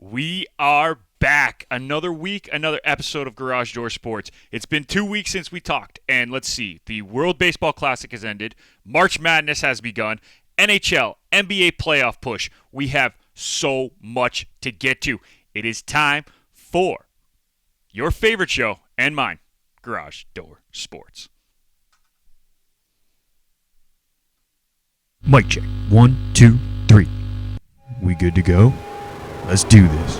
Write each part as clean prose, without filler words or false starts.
We are back. Another week, another episode of Garage Door Sports. It's been 2 weeks since we talked, and let's see. The World Baseball Classic has ended. March Madness has begun. NHL, NBA playoff push. We have so much to get to. It is time for your favorite show and mine, Garage Door Sports. Mic check. 1, 2, 3. We good to go? Let's do this.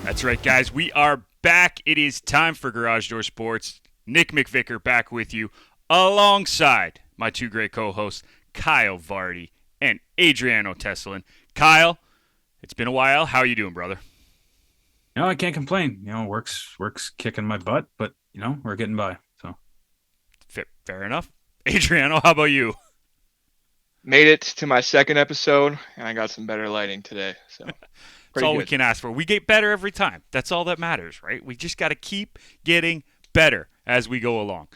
That's right, guys. We are back. It is time for Garage Door Sports. Nick McVicker back with you alongside my two great co-hosts, Kyle Vardy and Adriano Tesselin. Kyle, it's been a while. How are you doing, brother? I can't complain. Work's kicking my butt, but we're getting by. So Fair enough. Adriano, how about you? Made it to my second episode, and I got some better lighting today. So That's all we can ask for. We get better every time. That's all that matters, right? We just got to keep getting better as we go along.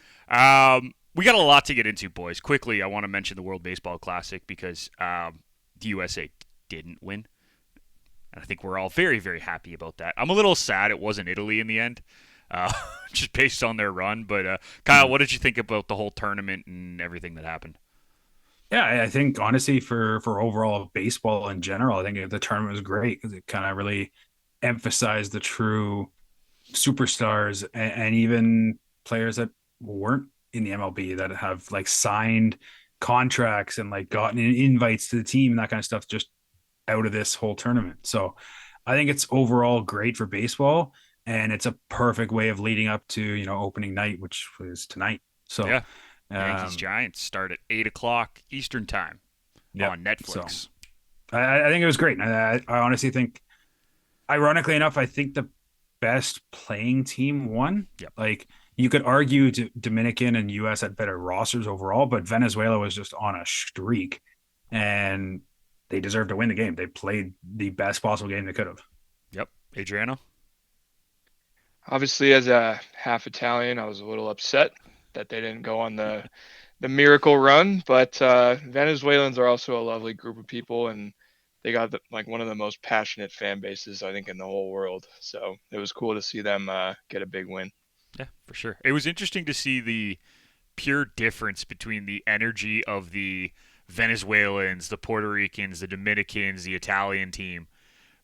We got a lot to get into, boys. Quickly, I want to mention the World Baseball Classic because the USA didn't win. And I think we're all very, very happy about that. I'm a little sad it wasn't Italy in the end, just based on their run. But Kyle, what did you think about the whole tournament and everything that happened? yeah, I think honestly for overall baseball in general, I think the tournament was great because it kind of really emphasized the true superstars and even players that weren't in the MLB that have like signed contracts and like gotten invites to the team and that kind of stuff just out of this whole tournament. So I think it's overall great for baseball, and it's a perfect way of leading up to opening night, which was tonight. So yeah, Yankees Giants start at 8:00 Eastern time on Netflix. So I think it was great. I honestly think, ironically enough, I think the best playing team won. Yep. Like you could argue Dominican and US had better rosters overall, but Venezuela was just on a streak, and they deserved to win the game. They played the best possible game they could have. Yep. Adriano? Obviously, as a half Italian, I was a little upset that they didn't go on the miracle run. But Venezuelans are also a lovely group of people, and they got one of the most passionate fan bases, I think, in the whole world. So it was cool to see them get a big win. Yeah, for sure. It was interesting to see the pure difference between the energy of the Venezuelans, the Puerto Ricans, the Dominicans, the Italian team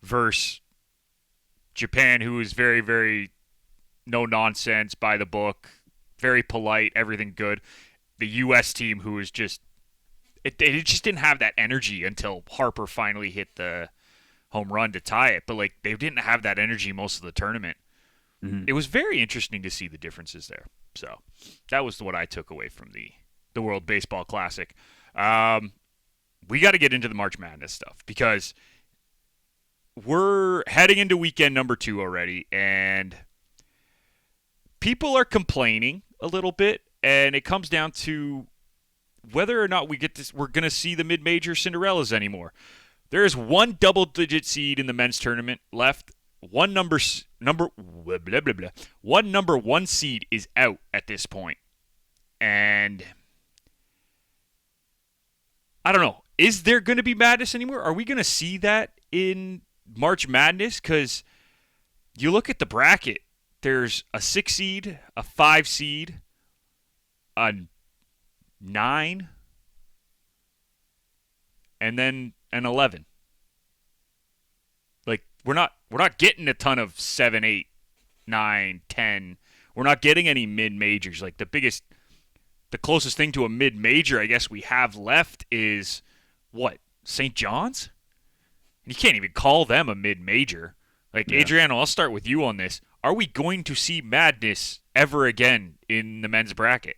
versus Japan, who is very, very no nonsense, by the book, very polite, everything good. The U.S. team, who is just it just didn't have that energy until Harper finally hit the home run to tie it. But like they didn't have that energy most of the tournament. Mm-hmm. It was very interesting to see the differences there. So that was what I took away from the World Baseball Classic. We got to get into the March Madness stuff because we're heading into weekend number 2 already, and people are complaining a little bit, and it comes down to whether or not we're going to see the mid-major Cinderellas anymore. There is one double-digit seed in the men's tournament left. One number one seed is out at this point, and I don't know. Is there going to be madness anymore? Are we going to see that in March Madness? Because you look at the bracket, there's a 6 seed, a 5 seed, a 9, and then an 11. Like we're not getting a ton of 7, 8, 9, 10. We're not getting any mid majors. Like the closest thing to a mid major I guess we have left is what? St. John's? You can't even call them a mid major. Like yeah. Adriano, I'll start with you on this. Are we going to see madness ever again in the men's bracket?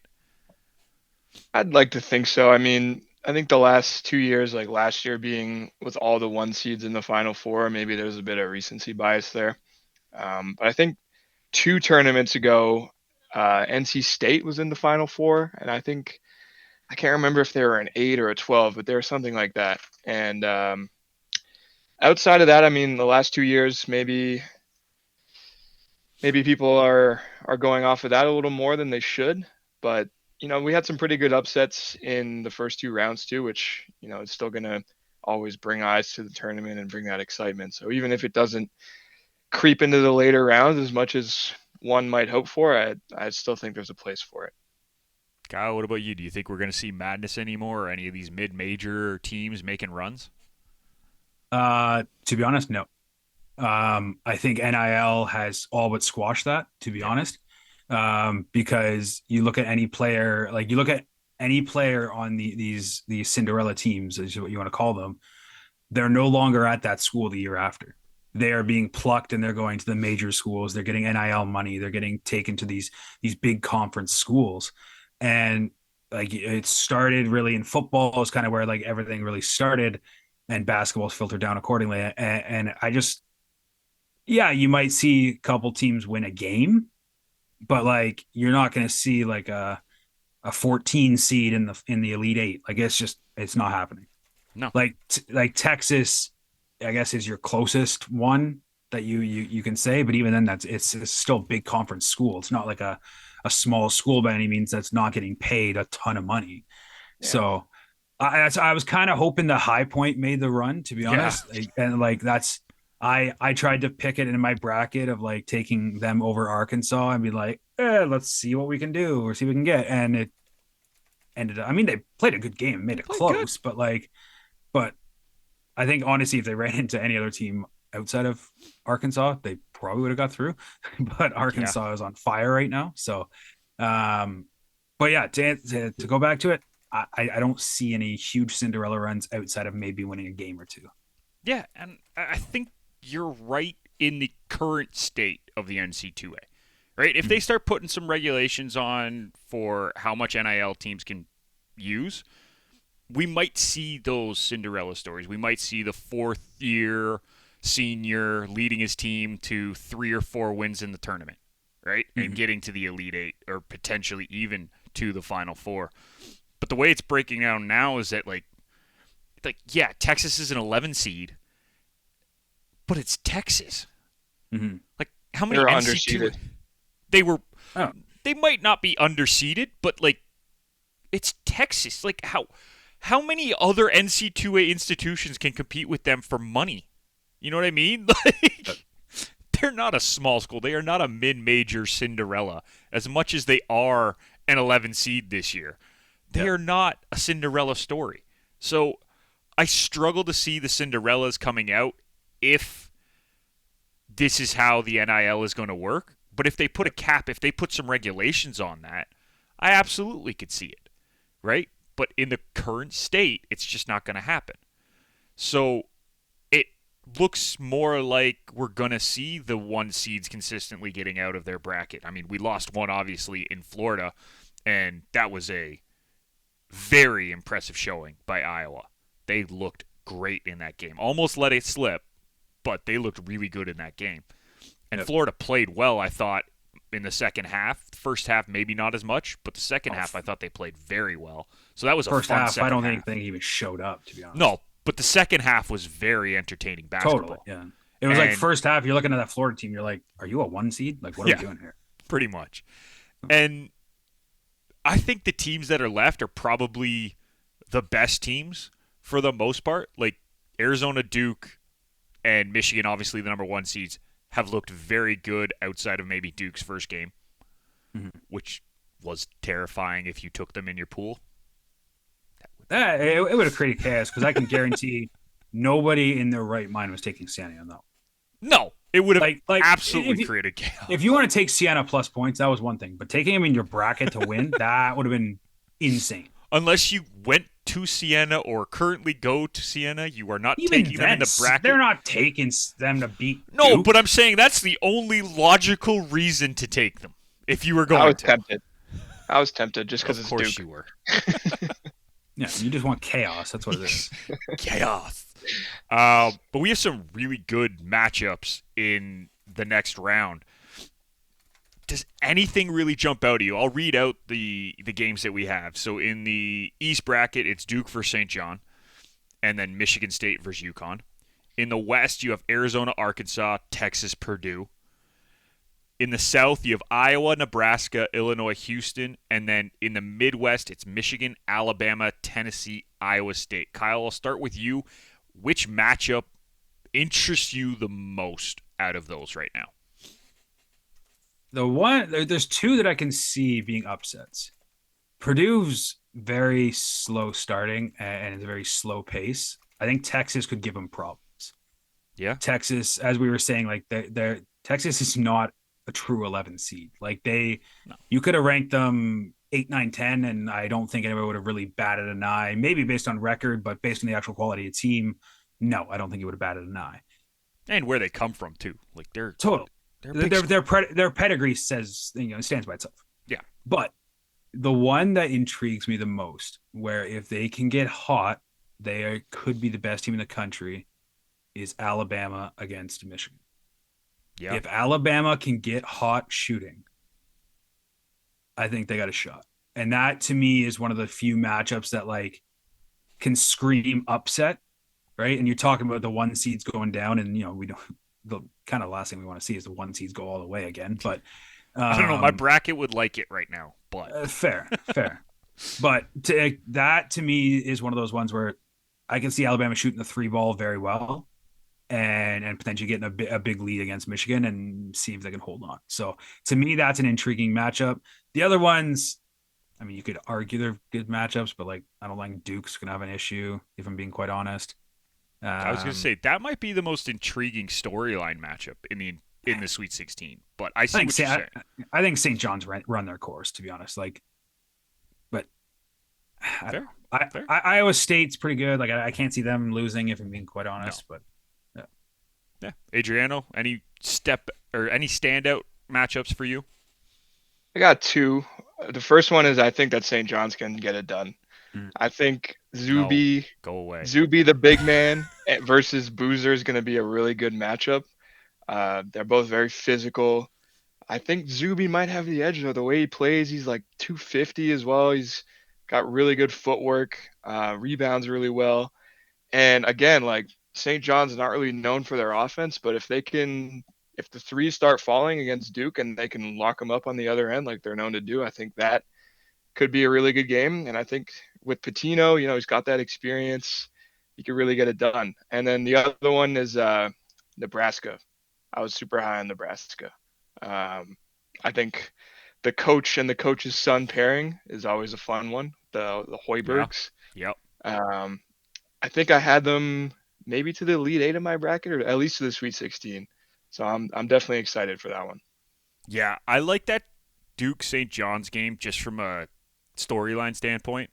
I'd like to think so. I mean, I think the last 2 years, like last year being with all the 1 seeds in the Final Four, maybe there's a bit of recency bias there. But I think 2 tournaments ago, NC State was in the Final Four, and I can't remember if they were an 8 or a 12, but they were something like that. And outside of that, I mean, the last 2 years, maybe maybe people are going off of that a little more than they should. But we had some pretty good upsets in the first two rounds too, which is still gonna always bring eyes to the tournament and bring that excitement. So even if it doesn't creep into the later rounds as much as one might hope for, I still think there's a place for it. Kyle, what about you? Do you think we're going to see madness anymore, or any of these mid-major teams making runs? To be honest, no. I think NIL has all but squashed that, to be honest. Because you look at any player, like you look at any player on these Cinderella teams, is what you want to call them, they're no longer at that school the year after. They are being plucked and they're going to the major schools. They're getting NIL money. They're getting taken to these big conference schools. And like it started really in football is kind of where like everything really started, and basketball's filtered down accordingly. And I just, yeah, you might see a couple teams win a game, but like you're not going to see like a 14 seed in the Elite Eight. Like it's not happening. No. Like Texas, I guess is your closest one that you can say, but even then it's still a big conference school. It's not like a small school by any means that's not getting paid a ton of money. Yeah. So I was kind of hoping the High Point made the run, to be honest. And like I tried to pick it in my bracket of like taking them over Arkansas and be like, let's see what we can do or see what we can get. And it ended up, I mean, they played a good game, made it close, good. But I think honestly, if they ran into any other team outside of Arkansas, they probably would have got through. But Arkansas is on fire right now. So, but yeah, to go back to it, I don't see any huge Cinderella runs outside of maybe winning a game or two. Yeah, and I think you're right in the current state of the NC2A, right? If they start putting some regulations on for how much NIL teams can use, we might see those Cinderella stories. We might see the fourth-year senior leading his team to 3 or 4 wins in the tournament, right? Mm-hmm. And getting to the Elite Eight or potentially even to the Final Four. But the way it's breaking down now is that, like yeah, Texas is an 11 seed, but it's Texas. Mm-hmm. Like, how many NC2? They were. Oh. They might not be underseeded, but like, it's Texas. Like, how many other NC2A institutions can compete with them for money? You know what I mean? Like, they're not a small school. They are not a mid-major Cinderella, as much as they are an 11 seed this year. They are not a Cinderella story. So I struggle to see the Cinderellas coming out if this is how the NIL is going to work. But if they put a cap, if they put some regulations on that, I absolutely could see it, right? But in the current state, it's just not going to happen. So it looks more like we're going to see the 1 seeds consistently getting out of their bracket. I mean, we lost one, obviously, in Florida, and that was a very impressive showing by Iowa. They looked great in that game. Almost let it slip, but they looked really good in that game. And Florida played well, I thought, in the second half. The first half, maybe not as much, but the second half, I thought they played very well. So that was a first fun half. second I don't half. think they even showed up, to be honest. No, but the second half was very entertaining basketball. Totally, yeah. It was like first half, you're looking at that Florida team, you're like, are you a 1 seed? Like, what are we doing here? Pretty much. And I think the teams that are left are probably the best teams for the most part. Like Arizona, Duke, and Michigan, obviously the number 1 seeds, have looked very good outside of maybe Duke's first game, which was terrifying if you took them in your pool. It would have created chaos because I can guarantee nobody in their right mind was taking Siena, though. No, it would have absolutely created chaos. If you want to take Siena plus points, that was one thing. But taking him in your bracket to win, that would have been insane. Unless you went to Siena or currently go to Siena, you are not taking them in the bracket. They're not taking them to beat No, Duke. But I'm saying that's the only logical reason to take them. If you were going I was tempted just because it's Duke. Of course you were. Yeah, you just want chaos. That's what it is. Chaos. But we have some really good matchups in the next round. Does anything really jump out at you? I'll read out the games that we have. So in the East bracket, it's Duke versus St. John, and then Michigan State versus UConn. In the West, you have Arizona, Arkansas, Texas, Purdue. In the South, you have Iowa, Nebraska, Illinois, Houston, and then in the Midwest, it's Michigan, Alabama, Tennessee, Iowa State. Kyle, I'll start with you. Which matchup interests you the most out of those right now? There's two that I can see being upsets. Purdue's very slow starting and it's a very slow pace. I think Texas could give them problems. Yeah. Texas, as we were saying, like Texas is not a true 11 seed. Like you could have ranked them 8, 9, 10, and I don't think anyone would have really batted an eye. Maybe based on record, but based on the actual quality of team, no, I don't think it would have batted an eye. And where they come from too, like they're total. Their pedigree stands by itself. Yeah, but the one that intrigues me the most, where if they can get hot, could be the best team in the country, is Alabama against Michigan. Yeah. If Alabama can get hot shooting, I think they got a shot. And that to me is one of the few matchups that like can scream upset, right? And you're talking about the 1 seeds going down, and we don't. The kind of last thing we want to see is the 1 seeds go all the way again. But I don't know. My bracket would like it right now, but fair. But that to me is one of those ones where I can see Alabama shooting the 3-ball very well, and potentially getting a big lead against Michigan and see if they can hold on. So to me, that's an intriguing matchup. The other ones, I mean, you could argue they're good matchups, but like I don't think Duke's gonna have an issue, if I'm being quite honest. I was going to say that might be the most intriguing storyline matchup in the Sweet 16. But I see what you're saying. I think St. John's run their course, to be honest. But Iowa State's pretty good. Like I can't see them losing, if I'm being quite honest. No. But yeah, Adriano, any standout matchups for you? I got two. The first one is I think that St. John's can get it done. I think Zuby, go away. Zuby, the big man, versus Boozer is going to be a really good matchup. They're both very physical. I think Zuby might have the edge though. The way he plays, he's like 250 as well. He's got really good footwork, rebounds really well. And again, like St. John's not really known for their offense, but if the threes start falling against Duke and they can lock them up on the other end like they're known to do, I think that could be a really good game. And I think with Patino, he's got that experience. He could really get it done. And then the other one is Nebraska. I was super high on Nebraska. I think the coach and the coach's son pairing is always a fun one. The Hoibergs. Yeah. Yep. I think I had them maybe to the Elite 8 of my bracket, or at least to the Sweet 16. So I'm definitely excited for that one. Yeah, I like that Duke St. John's game just from a storyline standpoint.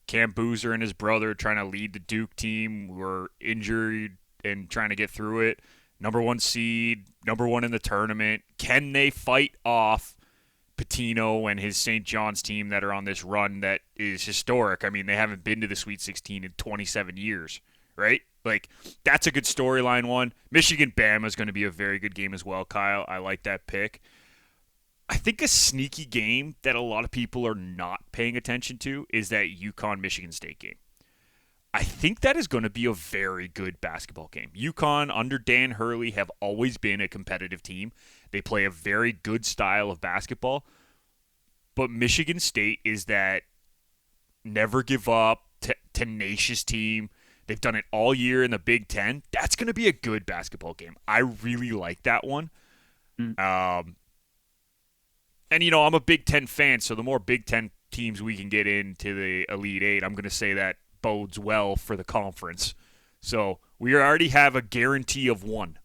Cam Boozer and his brother trying to lead the Duke team were injured and trying to get through it. Number 1 seed, number 1 in the tournament. Can they fight off Patino and his St. John's team that are on this run that is historic? I mean, they haven't been to the Sweet 16 in 27 years, right? Like, that's a good storyline one. Michigan-Bama is going to be a very good game as well, Kyle. I like that pick. I think a sneaky game that a lot of people are not paying attention to is that UConn-Michigan State game. I think that is going to be a very good basketball game. UConn, under Dan Hurley, have always been a competitive team. They play a very good style of basketball. But Michigan State is that never give up, tenacious team. They've done it all year in the Big Ten. That's going to be a good basketball game. I really like that one. And, I'm a Big Ten fan, so the more Big Ten teams we can get into the Elite Eight, I'm going to say that bodes well for the conference. So we already have a guarantee of one.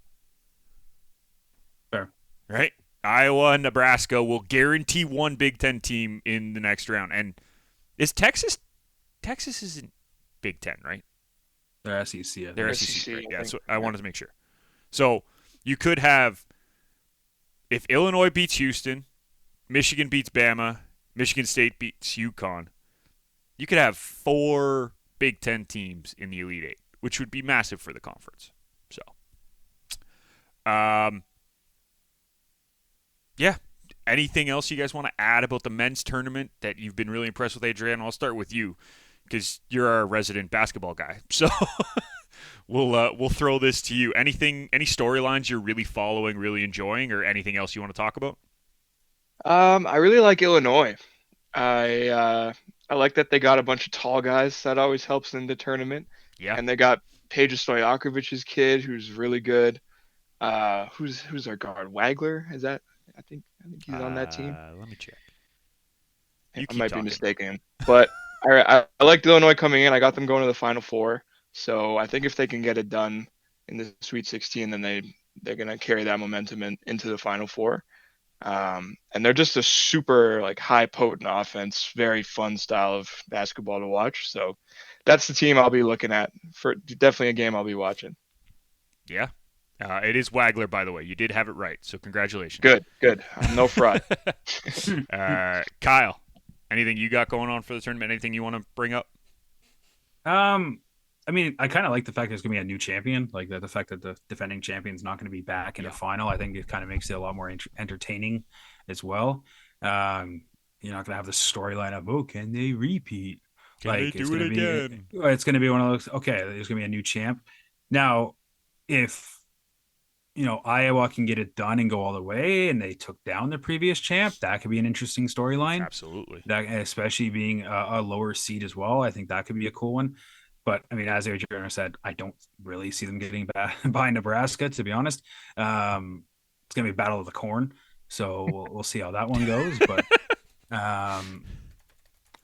Fair. Right? Iowa and Nebraska will guarantee one Big Ten team in the next round. And is Texas isn't Big Ten, right? They're SEC. They're SEC, right? Yeah, so I wanted to make sure. So you could have, if Illinois beats Houston, Michigan beats Bama, Michigan State beats UConn, you could have 4 Big Ten teams in the Elite Eight, which would be massive for the conference. So, yeah. Anything else you guys want to add about the men's tournament that you've been really impressed with, Adriano? I'll start with you because you're our resident basketball guy. So, We'll throw this to you. Any storylines you're really following, really enjoying, or anything else you want to talk about? I really like Illinois. I like that they got a bunch of tall guys. That always helps in the tournament. Yeah. And they got Peja Stojakovic's kid, who's really good. Who's our guard? Wagler? Is that? I think he's on that team. Let me check. I You keep might be talking. mistaken him, but I liked Illinois coming in. I got them going to the Final Four. So I think if they can get it done in the Sweet 16, then they're gonna carry that momentum into the Final Four. And they're just a super like high potent offense, very fun style of basketball to watch. So that's the team I'll be looking at for definitely a game I'll be watching. Yeah. It is Wagler, by the way. You did have it right, so congratulations. Good. I'm no fraud. Kyle, anything you got going on for the tournament? Anything you want to bring up? I mean, I kind of like the fact there's going to be a new champion, like the fact that the defending champion's not going to be back in the final. I think it kind of makes it a lot more entertaining as well. You're not going to have the storyline of, oh, can they repeat? Can they do it again? It's going to be one of those, okay, there's going to be a new champ. Now, if Iowa can get it done and go all the way, and they took down the previous champ, that could be an interesting storyline. Absolutely. That, especially being a lower seed as well, I think that could be a cool one. But I mean, as Adriano said, I don't really see them getting by Nebraska. To be honest, it's gonna be a battle of the corn, so we'll see how that one goes. But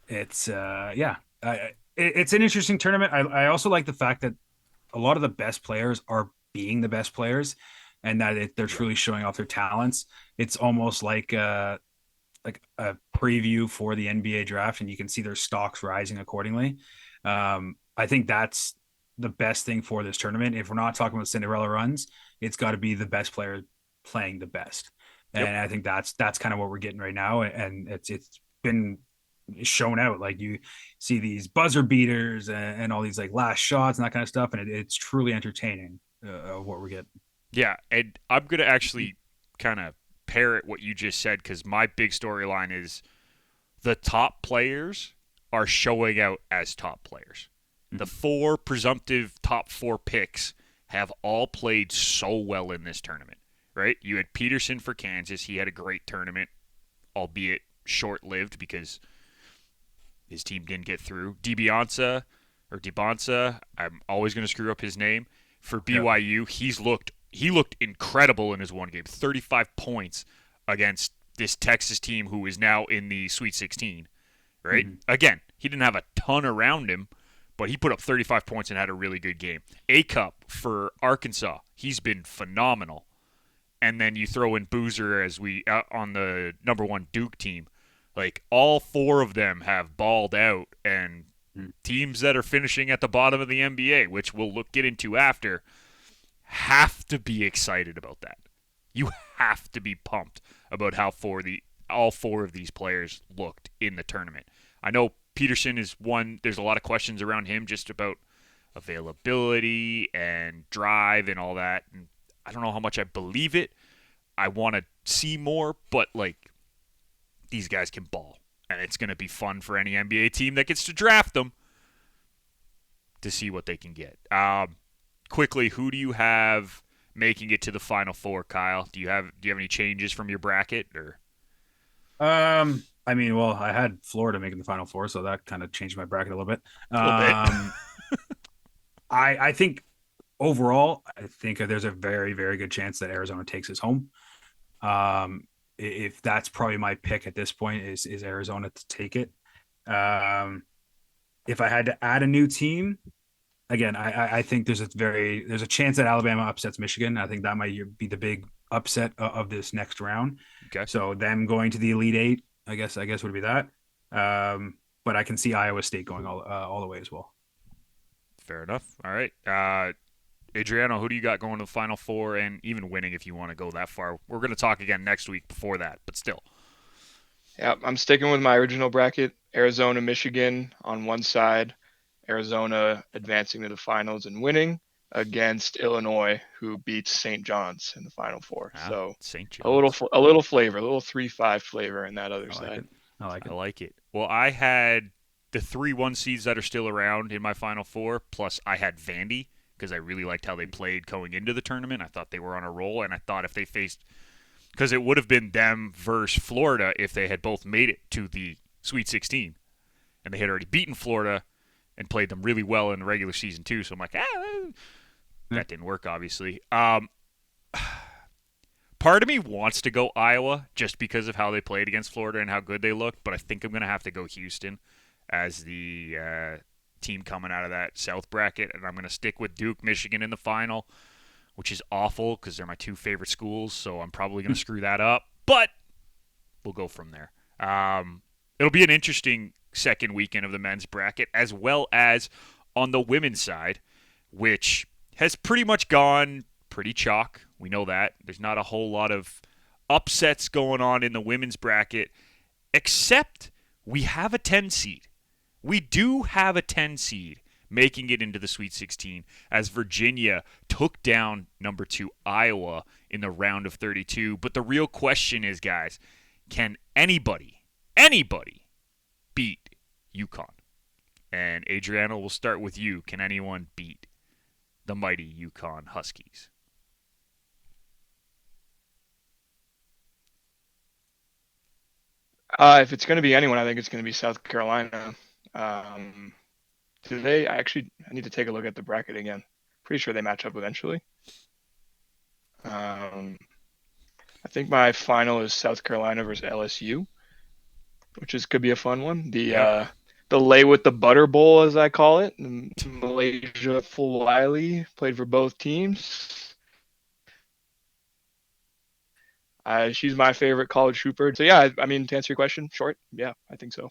it's it's an interesting tournament. I also like the fact that a lot of the best players are being the best players, and that they're truly showing off their talents. It's almost like a preview for the NBA draft, and you can see their stocks rising accordingly. I think that's the best thing for this tournament. If we're not talking about Cinderella runs, it's got to be the best player playing the best. Yep. And I think that's kind of what we're getting right now. And it's been shown out. Like you see these buzzer beaters and all these like last shots and that kind of stuff. And it's truly entertaining of what we're getting. Yeah. And I'm going to actually kind of parrot what you just said, because my big storyline is the top players are showing out as top players. The four presumptive top four picks have all played so well in this tournament, right? You had Peterson for Kansas. He had a great tournament, albeit short-lived because his team didn't get through. DiBiase, I'm always going to screw up his name. For BYU, he looked incredible in his one game. 35 points against this Texas team who is now in the Sweet 16, right? Mm-hmm. Again, he didn't have a ton around him, but he put up 35 points and had a really good game. A-Cup for Arkansas, he's been phenomenal. And then you throw in Boozer as on the number one Duke team. Like, all four of them have balled out, and teams that are finishing at the bottom of the NBA, which we'll get into after, have to be excited about that. You have to be pumped about how all four of these players looked in the tournament. I know Peterson is one. There's a lot of questions around him just about availability and drive and all that. And I don't know how much I believe it. I want to see more, but like, these guys can ball, and it's going to be fun for any NBA team that gets to draft them to see what they can get. Quickly, who do you have making it to the Final Four, Kyle? Do you have any changes from your bracket or? I mean, well, I had Florida making the Final Four, so that kind of changed my bracket a little bit. I think overall, I think there's a very, very good chance that Arizona takes us home. If that's probably my pick at this point is Arizona to take it. If I had to add a new team, again, I think there's a chance that Alabama upsets Michigan. I think that might be the big upset of this next round. Okay. So them going to the Elite Eight, I guess would be that. But I can see Iowa State going all the way as well. Fair enough. All right. Adriano, who do you got going to the Final Four and even winning if you want to go that far? We're going to talk again next week before that, but still. Yeah, I'm sticking with my original bracket. Arizona, Michigan on one side. Arizona advancing to the finals and winning against Illinois, who beats St. John's in the Final Four. So St. John's. a little flavor, a little 3-5 flavor in that other side. I like it. Well, I had the 3-1 seeds that are still around in my Final Four, plus I had Vandy because I really liked how they played going into the tournament. I thought they were on a roll, and I thought if they faced, because it would have been them versus Florida if they had both made it to the Sweet 16, and they had already beaten Florida and played them really well in the regular season too. So I'm like, that didn't work, obviously. Part of me wants to go Iowa just because of how they played against Florida and how good they looked, but I think I'm going to have to go Houston as the team coming out of that South bracket, and I'm going to stick with Duke, Michigan in the final, which is awful because they're my two favorite schools, so I'm probably going to screw that up, but we'll go from there. It'll be an interesting second weekend of the men's bracket, as well as on the women's side, which has pretty much gone pretty chalk. We know that. There's not a whole lot of upsets going on in the women's bracket, except we have a 10 seed. We do have a 10 seed making it into the Sweet 16 as Virginia took down number 2 Iowa in the round of 32. But the real question is, guys, can anybody beat UConn? And Adriano, we'll start with you. Can anyone beat the mighty UConn Huskies? If it's going to be anyone, I think it's going to be South Carolina. Today, I need to take a look at the bracket again. Pretty sure they match up eventually. I think my final is South Carolina versus LSU, which could be a fun one. The lay with the butter bowl, as I call it. Malaysia Fulwiley played for both teams. She's my favorite college trooper. So yeah, I mean, to answer your question, short, yeah, I think so.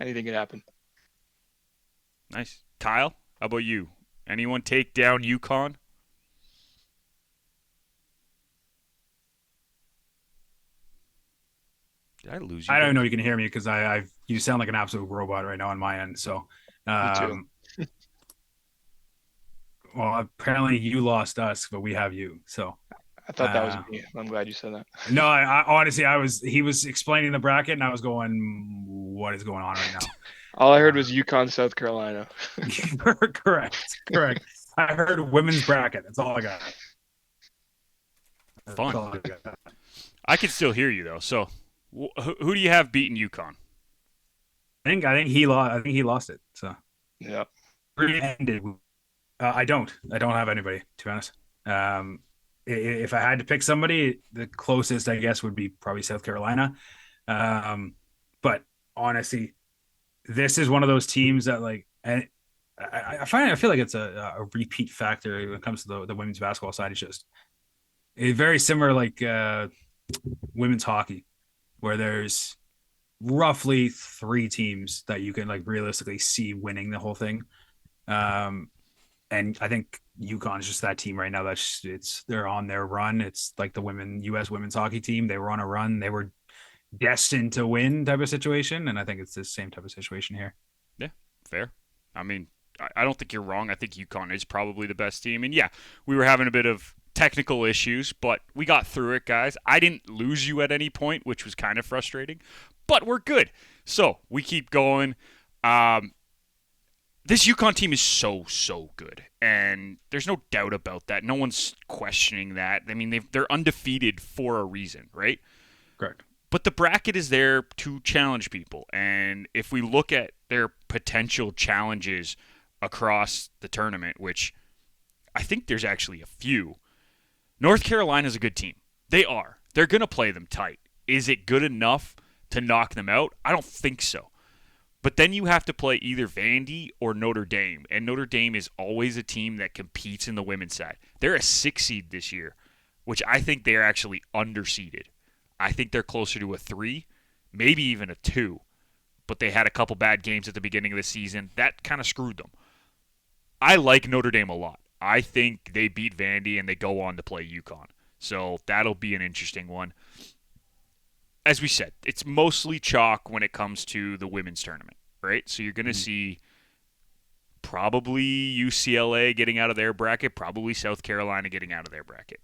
Anything can happen. Nice. Kyle, how about you? Anyone take down UConn? Did I lose you? I don't know if you can hear me because you sound like an absolute robot right now on my end. So, Me too. well, apparently you lost us, but we have you. So I thought that was me. I'm glad you said that. no, I honestly, he was explaining the bracket and I was going, what is going on right now? All I heard was UConn, South Carolina. Correct. I heard women's bracket. That's all I got. Fun. I can still hear you though. So, who do you have beating UConn? I think he lost. I think he lost it. So yeah. I don't have anybody, to be honest. If I had to pick somebody, the closest I guess would be probably South Carolina. But honestly, this is one of those teams that and I feel like it's a repeat factor when it comes to the women's basketball side. It's very similar women's hockey, where there's roughly 3 teams that you can realistically see winning the whole thing. And I think UConn is just that team right now. They're on their run. It's like the U.S. women's hockey team. They were on a run. They were destined to win type of situation. And I think it's the same type of situation here. Yeah, fair. I mean, I don't think you're wrong. I think UConn is probably the best team. And yeah, we were having a bit of technical issues, but we got through it, guys. I didn't lose you at any point, which was kind of frustrating, but we're good. So we keep going. This UConn team is so good, and there's no doubt about that. No one's questioning that. I mean, they're undefeated for a reason, right? Correct. But the bracket is there to challenge people, and if we look at their potential challenges across the tournament, which I think there's actually a few, North Carolina's a good team. They are. They're going to play them tight. Is it good enough to knock them out? I don't think so. But then you have to play either Vandy or Notre Dame. And Notre Dame is always a team that competes in the women's side. They're a 6 seed this year, which I think they're actually underseeded. I think they're closer to a 3, maybe even a 2. But they had a couple bad games at the beginning of the season. That kind of screwed them. I like Notre Dame a lot. I think they beat Vandy and they go on to play UConn. So that'll be an interesting one. As we said, it's mostly chalk when it comes to the women's tournament, right? So you're going to see probably UCLA getting out of their bracket, probably South Carolina getting out of their bracket.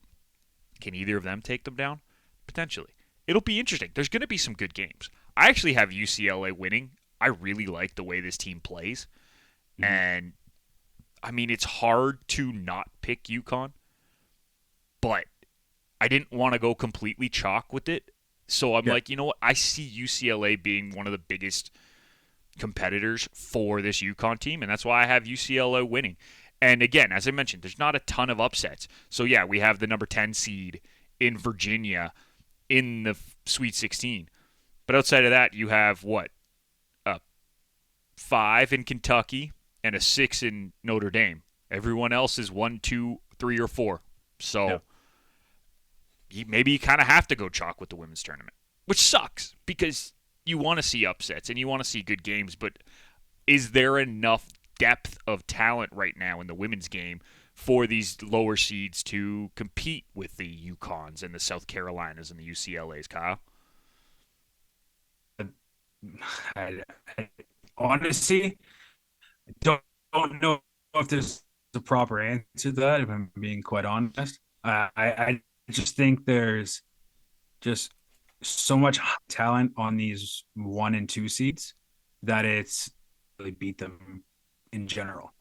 Can either of them take them down? Potentially. It'll be interesting. There's going to be some good games. I actually have UCLA winning. I really like the way this team plays. And I mean, it's hard to not pick UConn, but I didn't want to go completely chalk with it. So I'm Yeah. like, you know what? I see UCLA being one of the biggest competitors for this UConn team, and that's why I have UCLA winning. And again, as I mentioned, there's not a ton of upsets. So yeah, we have the number 10 seed in Virginia in the Sweet 16. But outside of that, you have what? A 5 in Kentucky and a 6 in Notre Dame. Everyone else is 1, 2, 3, or 4. Yeah. So maybe you kind of have to go chalk with the women's tournament, which sucks because you want to see upsets and you want to see good games, but is there enough depth of talent right now in the women's game for these lower seeds to compete with the UConns and the South Carolinas and the UCLAs, Kyle? I, I honestly don't know if there's a proper answer to that, if I'm being quite honest. I just think there's just so much talent on these 1 and 2 seeds that it's really beat them in general.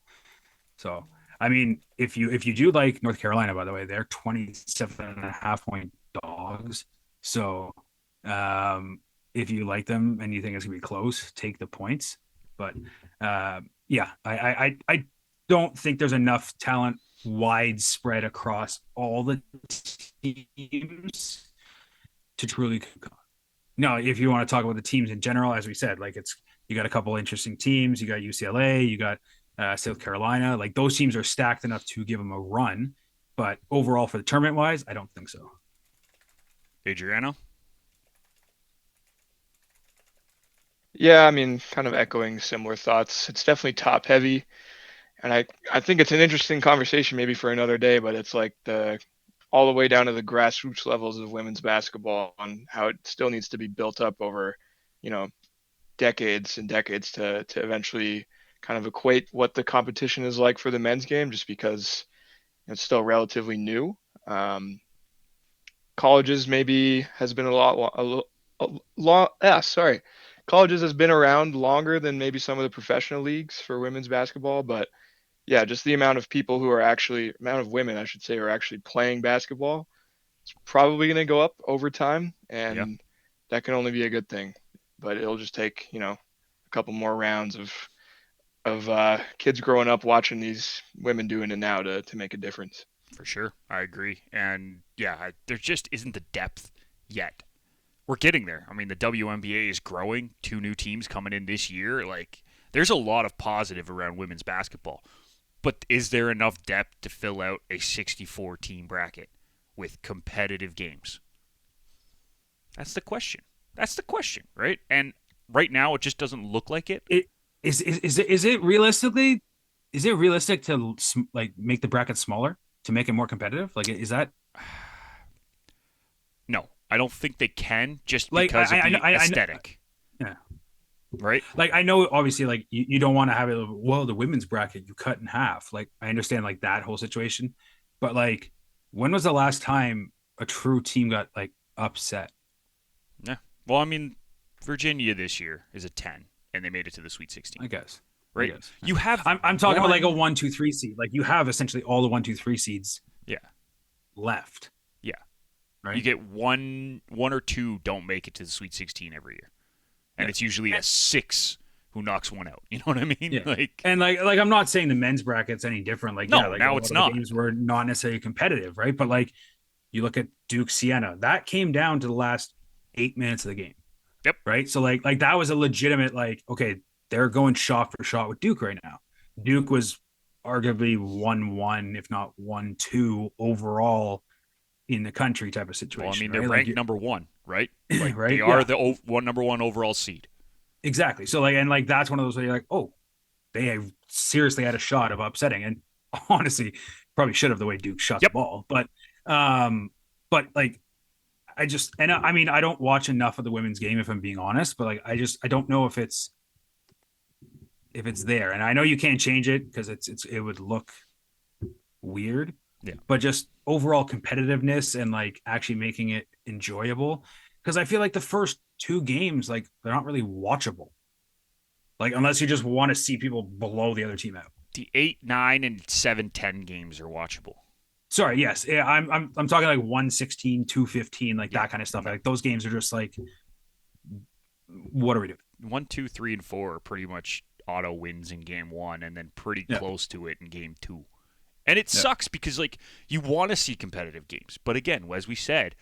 So, I mean, if you do like North Carolina, by the way, they're 27.5 point dogs. So, um, if you like them and you think it's gonna be close, take the points. But yeah, I don't think there's enough talent widespread across all the teams to truly. No, if you want to talk about the teams in general, as we said, like it's you got a couple interesting teams. You got UCLA, you got South Carolina. Like those teams are stacked enough to give them a run. But overall, for the tournament wise, I don't think so. Adriano? Yeah, I mean, kind of echoing similar thoughts. It's definitely top heavy, and I think it's an interesting conversation maybe for another day. But it's like the all the way down to the grassroots levels of women's basketball and how it still needs to be built up over, you know, decades and decades to eventually kind of equate what the competition is like for the men's game, just because it's still relatively new. Colleges maybe has been sorry, colleges has been around longer than maybe some of the professional leagues for women's basketball, but yeah, just the amount of people who are actually amount of women I should say are actually playing basketball, it's probably going to go up over time, Yeah, and that can only be a good thing. But it'll just take a couple more rounds of kids growing up watching these women doing it now to make a difference. for sure. I agree. And yeah, there just isn't the depth yet. We're getting there. I mean, the WNBA is growing. 2 new teams coming in this year. Like, there's a lot of positive around women's basketball. But is there enough depth to fill out a 64 team bracket with competitive games? That's the question. That's the question, right? And right now, it just doesn't look like it. It is it realistically is it realistic to like make the bracket smaller to make it more competitive? Like, is that No, I don't think they can just like because of the I aesthetic, yeah. right? Like I know obviously like you don't want to have it well the women's bracket you cut in half. Like I understand like that whole situation, but like when was the last time a true team got like upset? Yeah. Well, I mean, Virginia this year is a 10, and they made it to the Sweet 16, I guess. I right? guess. Yeah. You have I'm talking about like a one. 1, 2, 3 seed. Like you have essentially all the 1, 2, 3 seeds Yeah, left, yeah. You right? get one or two don't make it to the Sweet 16 every year, and Yeah. it's usually a 6 who knocks one out. You know what I mean? Yeah. Like, And like I'm not saying the men's bracket's any different. Like, yeah, no, like a now lot it's of the not. games were not necessarily competitive, right? But like you look at Duke Siena, that came down to the last 8 minutes of the game. Yep. Right. So like that was a legitimate, like, okay, they're going shot for shot with Duke right now. Duke was arguably 1-1, if not 1-2 overall in the country type of Well, I situation, mean, they're right? Like ranked number 1, right? Like they right. are Yeah, the number 1 overall seed. exactly. So like, and like, that's one of those where you're like, oh, they have seriously had a shot of upsetting. And honestly, probably should have the way Duke shot the Yep. ball. Um, but like I mean, I don't watch enough of the women's game if I'm being honest, but like I don't know if it's there. And I know you can't change it because it would look weird, Yeah. but just overall competitiveness and like actually making it enjoyable. Because I feel like the first 2 games, like they're not really watchable. Like unless you just want to see people below the other team out. The 8, 9, and 7, 10 games are watchable. Sorry, yes. Yeah, I'm talking like 116, 215, like Yeah. that kind of stuff. Like those games are just like, what are we doing? 1, 2, 3, and 4 are pretty much auto wins in game 1, and then pretty close to it in game 2. And it sucks because like you want to see competitive games, but again, as we said,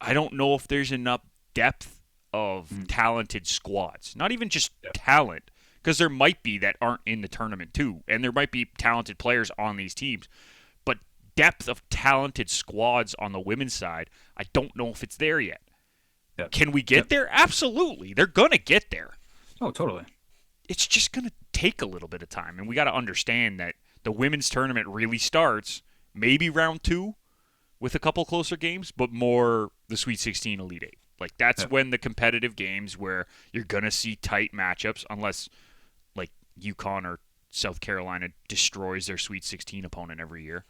I don't know if there's enough depth of talented squads. Not even just talent, because there might be that aren't in the tournament too, and there might be talented players on these teams, but depth of talented squads on the women's side, I don't know if it's there yet. Yep. Can we get there? Absolutely. They're going to get there. Oh, totally. It's just going to take a little bit of time, and we got to understand that the women's tournament really starts maybe round 2 with a couple closer games, but more the Sweet 16 Elite 8. Like, that's when the competitive games where you're going to see tight matchups, unless, like, UConn or South Carolina destroys their Sweet 16 opponent every year,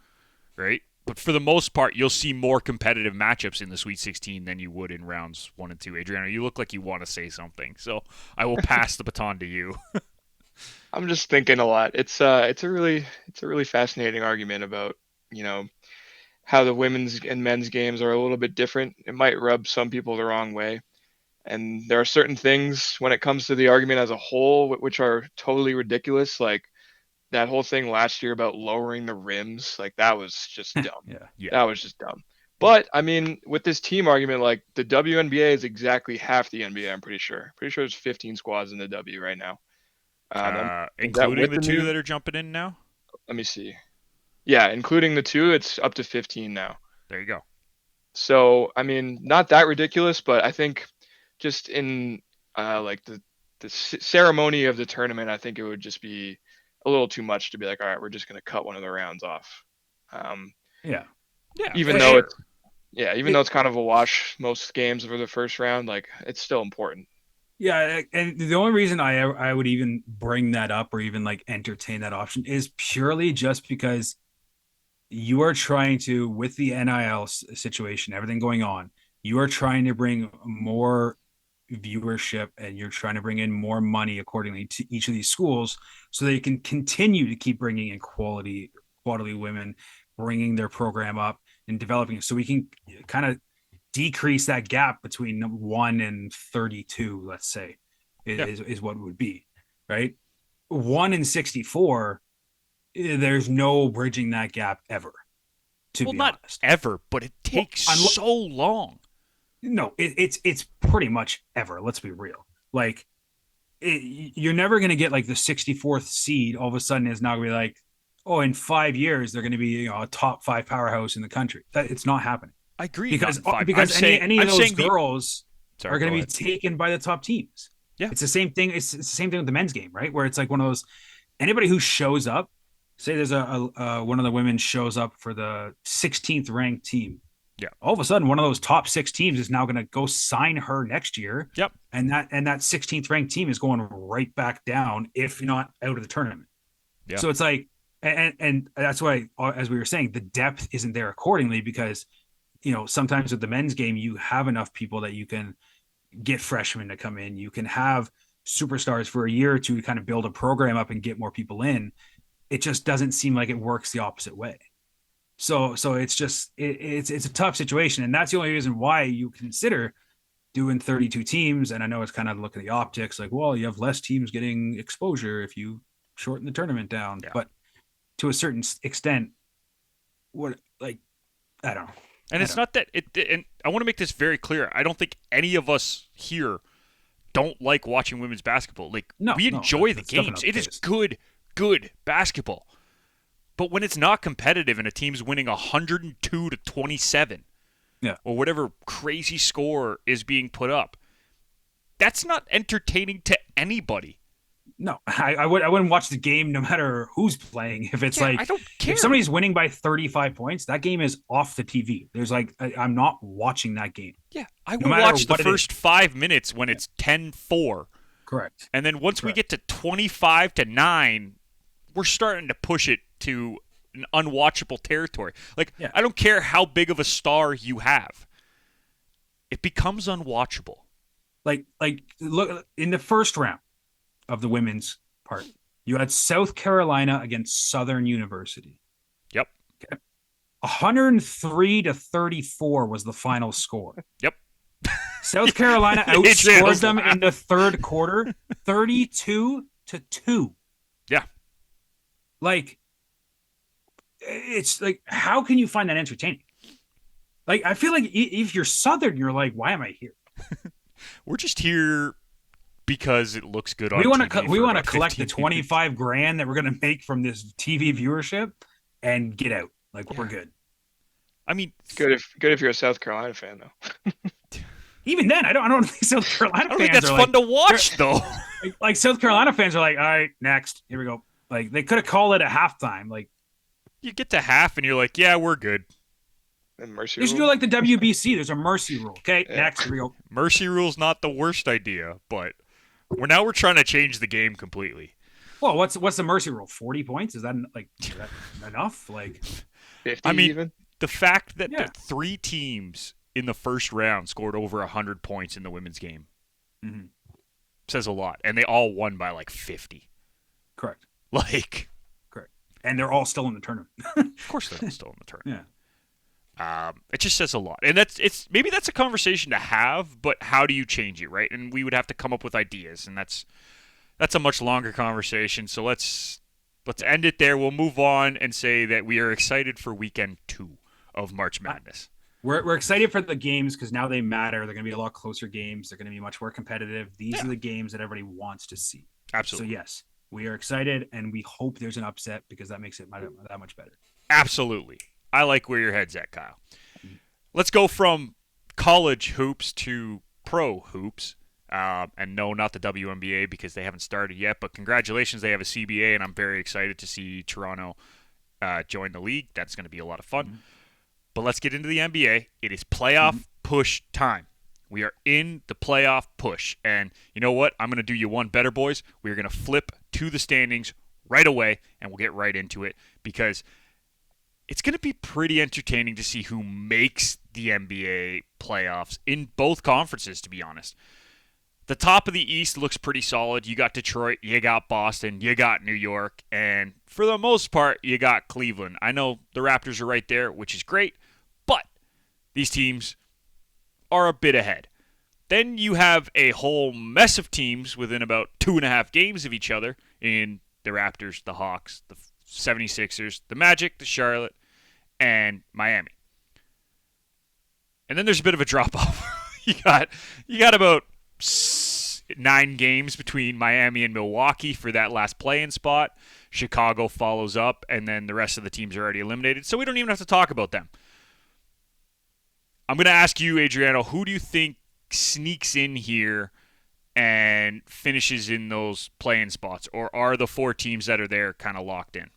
right? But for the most part, you'll see more competitive matchups in the Sweet 16 than you would in rounds 1 and 2. Adriano, you look like you want to say something, so I will pass the baton to you. I'm just thinking a lot. It's a really fascinating argument about, how the women's and men's games are a little bit different. It might rub some people the wrong way. And there are certain things when it comes to the argument as a whole, which are totally ridiculous. Like that whole thing last year about lowering the rims, like that was just dumb. Yeah. That was just dumb. But I mean, with this team argument, like the WNBA is exactly half the NBA. I'm pretty sure. Pretty sure there's 15 squads in the W right now. Including the two that are jumping in now? Let me see. Yeah, including the 2, it's up to 15 now. There you go. So, I mean, not that ridiculous, but I think just in like the ceremony of the tournament, I think it would just be a little too much to be like, all right, we're just going to cut one of the rounds off. Yeah. Even though it's kind of a wash most games for the first round, like it's still important. Yeah, and the only reason I would even bring that up or even like entertain that option is purely just because you are trying to, with the NIL situation, everything going on, you are trying to bring more viewership and you're trying to bring in more money accordingly to each of these schools so they can continue to keep bringing in quality women, bringing their program up and developing it. So we can kind of decrease that gap between 1 and 32, let's say, is what it would be, right? 1 and 64, there's no bridging that gap ever, to be honest. Not ever, but it takes so long. No, it's pretty much ever. Let's be real. Like, you're never going to get like the 64th seed all of a sudden is now going to be like, oh, in 5 years, they're going to be a top 5 powerhouse in the country. It's not happening. I agree. Because any of those girls are going to be taken by the top teams. Yeah. It's the same thing. It's the same thing with the men's game, right? Where it's like one of those, anybody who shows up, say there's one of the women shows up for the 16th ranked team. Yeah. All of a sudden, one of those top 6 teams is now going to go sign her next year. Yep. And that 16th ranked team is going right back down, if not out of the tournament. Yeah. So it's like, and that's why, as we were saying, the depth isn't there accordingly because, sometimes with the men's game, you have enough people that you can get freshmen to come in. You can have superstars for a year or two to kind of build a program up and get more people in. It just doesn't seem like it works the opposite way. So it's just, it's a tough situation. And that's the only reason why you consider doing 32 teams. And I know it's kind of look at the optics like, well, you have less teams getting exposure if you shorten the tournament down. Yeah. But to a certain extent, I don't know. And it's not that and I want to make this very clear. I don't think any of us here don't like watching women's basketball. Like, we enjoy the games. It is good basketball. But when it's not competitive and a team's winning 102 to 27, or whatever crazy score is being put up, that's not entertaining to anybody. No, I wouldn't watch the game no matter who's playing. If it's like, I don't care. If somebody's winning by 35 points, that game is off the TV. There's like, I'm not watching that game. Yeah, I will watch the first 5 minutes when it's 10-4. Correct. And then once we get to 25-9, we're starting to push it to an unwatchable territory. Like, I don't care how big of a star you have. It becomes unwatchable. Like look in the first round of the women's part. You had South Carolina against Southern University. Yep. Okay. 103-34 was the final score. Yep. South Carolina outscored them in the third quarter, 32-2. Yeah. Like, it's like, how can you find that entertaining? Like, I feel like if you're Southern, you're like, why am I here? We're just here because it looks good on TV. We want to collect the 15 $25 grand that we're going to make from this TV viewership and get out. Like, we're good. I mean, good if you're a South Carolina fan, though. Even then, I don't think South Carolina fans think that's fun to watch, though. Like South Carolina fans are like, all right, next, here we go. Like, they could have called it a halftime. Like, you get to half and you're like, yeah, we're good. And mercy they should do like the WBC. There's a mercy rule. Okay, next, here we go. Mercy rule's not the worst idea, but we're trying to change the game completely. Well, what's the mercy rule? 40 points? Is that enough? Like, 50 I mean, even? the fact that the 3 teams in the first round scored over 100 points in the women's game says a lot, and they all won by like 50. Correct. Like, correct. And they're all still in the tournament. Of course, they're all still in the tournament. Yeah. It just says a lot, and maybe that's a conversation to have, but how do you change it, right? And we would have to come up with ideas, and that's a much longer conversation. So let's end it there. We'll move on and say that we are excited for weekend 2 of March Madness. We're excited for the games because now they matter. They're going to be a lot closer games. They're going to be much more competitive. These are the games that everybody wants to see. Absolutely. So yes, we are excited, and we hope there's an upset because that makes it that much better. Absolutely. I like where your head's at, Kyle. Let's go from college hoops to pro hoops. And no, not the WNBA because they haven't started yet, but congratulations, they have a CBA, and I'm very excited to see Toronto join the league. That's going to be a lot of fun. But let's get into the NBA. It is playoff push time. We are in the playoff push. And you know what? I'm going to do you one better, boys. We're going to flip to the standings right away, and we'll get right into it because it's going to be pretty entertaining to see who makes the NBA playoffs in both conferences, to be honest. The top of the East looks pretty solid. You got Detroit, you got Boston, you got New York, and for the most part, you got Cleveland. I know the Raptors are right there, which is great, but these teams are a bit ahead. Then you have a whole mess of teams within about 2.5 games of each other in the Raptors, the Hawks, the 76ers, the Magic, the Charlotte, and Miami. And then there's a bit of a drop-off. You got about 9 games between Miami and Milwaukee for that last play-in spot. Chicago follows up, and then the rest of the teams are already eliminated, so we don't even have to talk about them. I'm going to ask you, Adriano, who do you think sneaks in here and finishes in those play-in spots, or are the 4 teams that are there kind of locked in?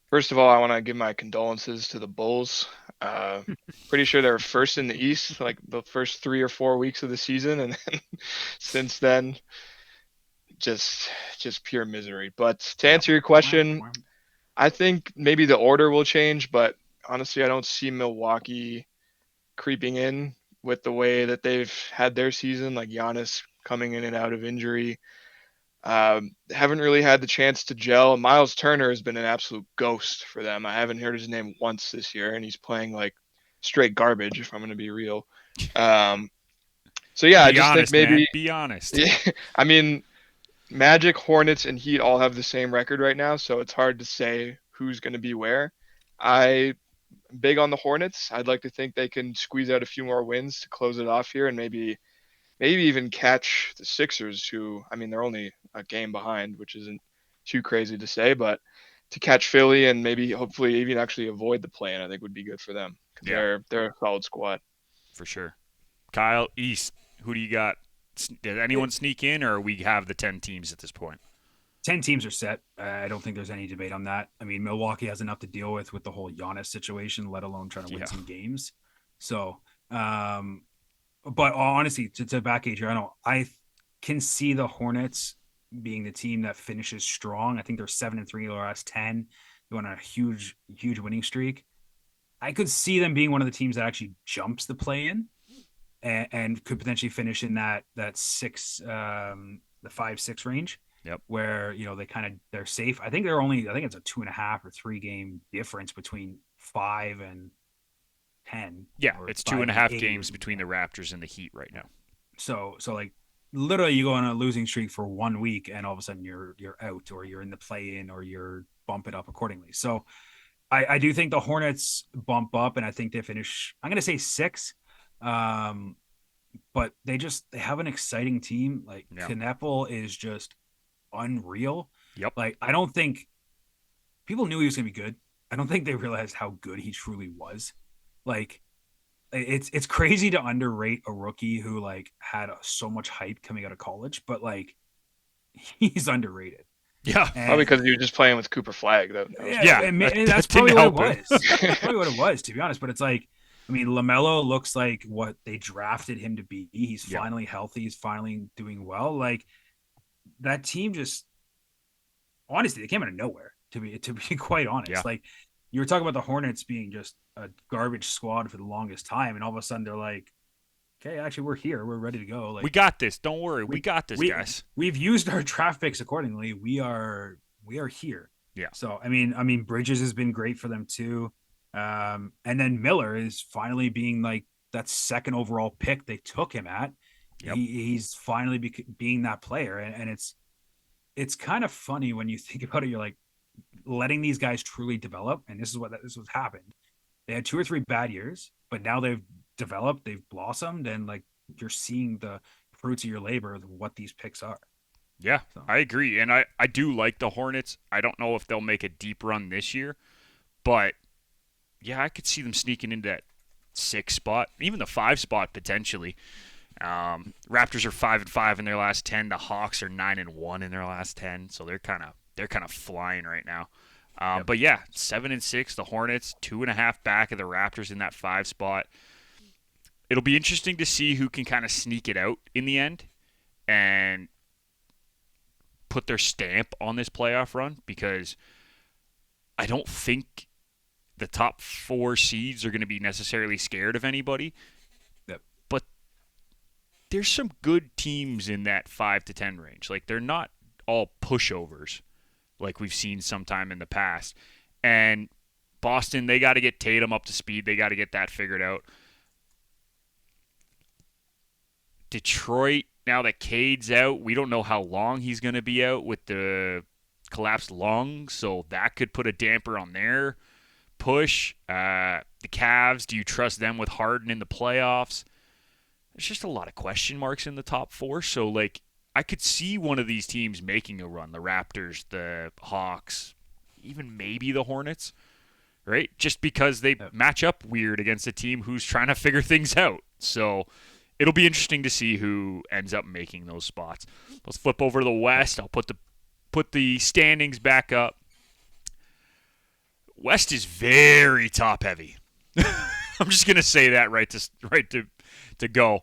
First of all, I want to give my condolences to the Bulls. Pretty sure they were first in the East, like the first 3 or 4 weeks of the season, and then since then, just pure misery. But to answer your question, I think maybe the order will change, but honestly, I don't see Milwaukee creeping in with the way that they've had their season, like Giannis coming in and out of injury. Haven't really had the chance to gel. Miles Turner has been an absolute ghost for them. I haven't heard his name once this year, and he's playing like straight garbage, if I'm going to be real. So yeah, I just think maybe be honest. Yeah, I mean, Magic, Hornets, and Heat all have the same record right now, so it's hard to say who's going to be where. I'm big on the Hornets. I'd like to think they can squeeze out a few more wins to close it off here, and maybe even catch the Sixers, who, I mean, they're only a game behind, which isn't too crazy to say, but to catch Philly and maybe hopefully even actually avoid the play-in, I think would be good for them. They're a solid squad. For sure. Kyle, East, who do you got? Did anyone sneak in, or we have the 10 teams at this point? 10 teams are set. I don't think there's any debate on that. I mean, Milwaukee has enough to deal with the whole Giannis situation, let alone trying to win some games. So, but honestly, to back Adriano, I can see the Hornets being the team that finishes strong. I think they're 7-3 in the last 10. They're on a huge winning streak. I could see them being one of the teams that actually jumps the play-in and could potentially finish in that 6, the 5-6 range. Yep. where they're safe. I think it's a 2.5 or 3 game difference between 5 and 10, Yeah, or it's two five and a and half eight or games something between the like Raptors and the Heat right now. that. So like literally you go on a losing streak for 1 week and all of a sudden you're out, or you're in the play in, or you're bump it up accordingly. So I do think the Hornets bump up, and I think they finish, I'm gonna say 6. Um, but they have an exciting team. Like Yeah. Kneppel is just unreal. Yep. Like I don't think people knew he was gonna be good. I don't think they realized how good he truly was. Like it's crazy to underrate a rookie who like had so much hype coming out of college, but like he's underrated. Yeah. Probably And because you were just playing with Cooper Flag. That was Yeah, and that that's didn't probably what it help him. was. That's probably what it was, to be honest. But it's like, I mean, LaMelo looks like what they drafted him to be. He's Yeah. finally healthy. He's finally doing well. Like that team just, honestly, they came out of nowhere. To be quite honest, Yeah. like you were talking about the Hornets being just a garbage squad for the longest time, and all of a sudden they're like, okay, actually we're here. We're ready to go. Like We got this. Don't worry. We got this, guys. we've used our draft picks accordingly. We are here. Yeah. So I mean, Bridges has been great for them too, and then Miller is finally being like that second overall pick they took him at. Yep. He's finally being that player, and it's kind of funny when you think about it. You're like letting these guys truly develop, and this is what's happened. They had 2 or 3 bad years, but now they've developed, they've blossomed, and like you're seeing the fruits of your labor of what these picks are. Yeah, So. I agree. And I do like the Hornets. I don't know if they'll make a deep run this year, but yeah, I could see them sneaking into that 6 spot, even the 5 spot potentially. Raptors are 5-5 in their last 10. The Hawks are 9-1 in their last 10. So they're kind of flying right now. Yep. But yeah, 7-6. The Hornets 2.5 back of the Raptors in that 5 spot. It'll be interesting to see who can kind of sneak it out in the end and put their stamp on this playoff run, because I don't think the top 4 seeds are going to be necessarily scared of anybody. Yep. But there's some good teams in that 5 to 10 range. Like they're not all pushovers like we've seen sometime in the past. And Boston, they got to get Tatum up to speed. They got to get that figured out. Detroit, now that Cade's out, we don't know how long he's going to be out with the collapsed lung, so that could put a damper on their push. The Cavs, do you trust them with Harden in the playoffs? There's just a lot of question marks in the top 4, so like I could see one of these teams making a run. The Raptors, the Hawks, even maybe the Hornets, right? Just because they match up weird against a team who's trying to figure things out. So it'll be interesting to see who ends up making those spots. Let's flip over to the West. I'll put the standings back up. West is very top heavy. I'm just gonna say that right to go.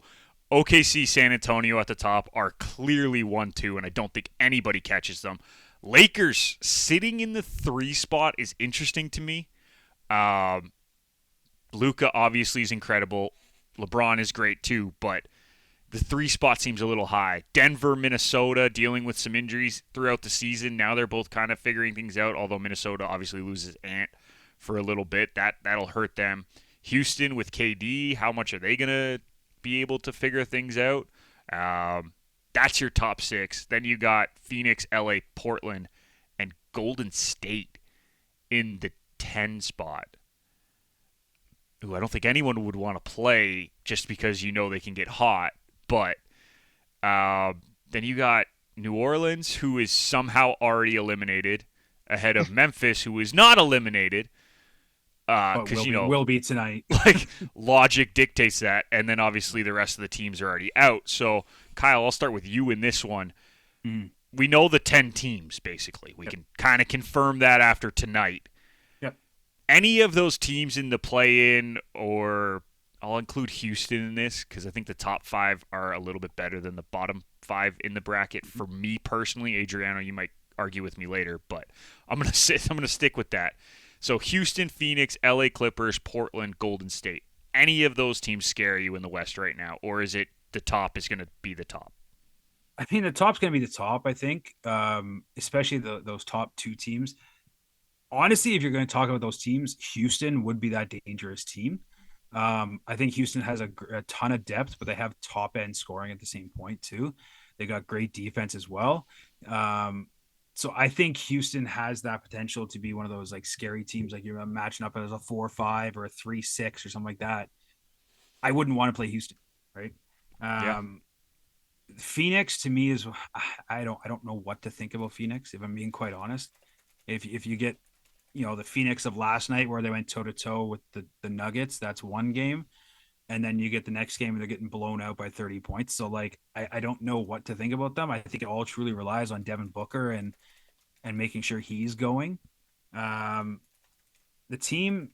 OKC, San Antonio at the top are clearly 1-2, and I don't think anybody catches them. Lakers sitting in the 3 spot is interesting to me. Luka obviously is incredible. LeBron is great too, but the 3 spot seems a little high. Denver, Minnesota dealing with some injuries throughout the season. Now they're both kind of figuring things out, although Minnesota obviously loses Ant for a little bit. That'll hurt them. Houston with KD, how much are they going to be able to figure things out? That's your top 6. Then you got Phoenix, LA, Portland, and Golden State in the 10 spot. Ooh, I don't think anyone would want to play just because you know they can get hot. But then you got New Orleans, who is somehow already eliminated, ahead of Memphis, who is not eliminated. Because will be tonight. Like logic dictates that, and then obviously the rest of the teams are already out. So Kyle, I'll start with you in this one. We know the 10 teams basically. We can kind of confirm that after tonight. Yep. Any of those teams in the play-in, or I'll include Houston in this because I think the top 5 are a little bit better than the bottom 5 in the bracket. For me personally, Adriano, you might argue with me later, but I'm gonna stick with that. So Houston, Phoenix, LA Clippers, Portland, Golden State. Any of those teams scare you in the West right now, or is it the top is going to be the top? I mean, the top's going to be the top, I think, especially those top two teams. Honestly, if you're going to talk about those teams, Houston would be that dangerous team. I think Houston has a ton of depth, but they have top end scoring at the same point too. They got great defense as well. So I think Houston has that potential to be one of those like scary teams, like you're matching up as a 4-5 or a 3-6 or something like that. I wouldn't want to play Houston, right? Yeah. Phoenix to me is I don't know what to think about Phoenix if I'm being quite honest. If you get the Phoenix of last night where they went toe to toe with the Nuggets, that's one game, and then you get the next game and they're getting blown out by 30 points. So like I don't know what to think about them. I think it all truly relies on Devin Booker and making sure he's going. Um, the team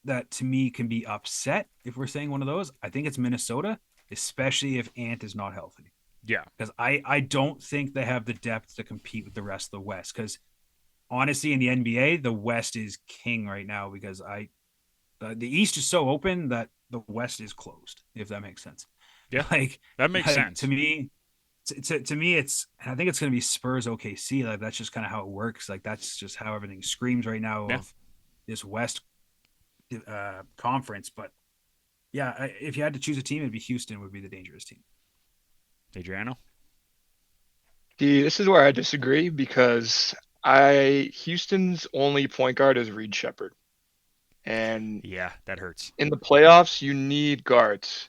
that to me can be upset if we're saying one of those, I think it's Minnesota, especially if Ant is not healthy. Yeah. Because I don't think they have the depth to compete with the rest of the West. Because honestly, in the NBA, the West is king right now because the East is so open that the West is closed. If that makes sense. Yeah. Like That makes sense. to me. To me, I think it's going to be Spurs OKC. Like that's just kind of how it works. Like that's just how everything screams right now Yeah. of this West conference. But yeah, if you had to choose a team, it'd be Houston would be the dangerous team. Adriano? See, this is where I disagree because I Houston's only point guard is Reed Shepherd, and Yeah, that hurts. in the playoffs you need guards.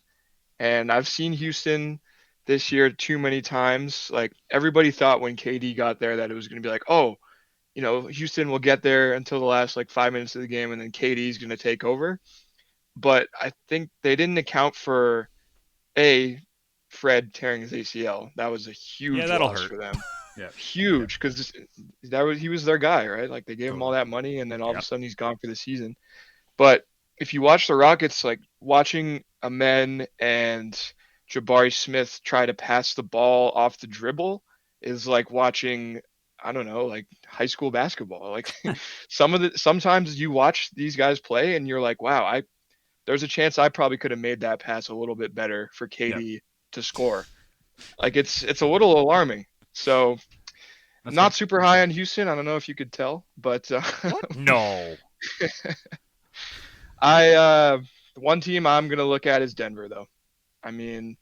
And I've seen Houston this year too many times. Like everybody thought when KD got there that it was going to be like, oh, Houston will get there until the last like 5 minutes of the game, and then KD's going to take over. But I think they didn't account for Fred tearing his ACL. That was a Yeah, huge that'll loss hurt. for them. Yeah, Huge, because he was their guy, right? Like they gave him all totally. that money, and then all of a Yep. sudden he's gone for the season. But if you watch the Rockets, like watching Amen and Jabari Smith try to pass the ball off the dribble is like watching, I don't know, like high school basketball. Like sometimes you watch these guys play and you're like, wow, there's a chance I probably could have made that pass a little bit better for Yeah, KD to score. Like it's a little alarming. So that's not fair. super high on Houston. I don't know if you could tell, but What? No. I one team I'm gonna look at is Denver though. I mean,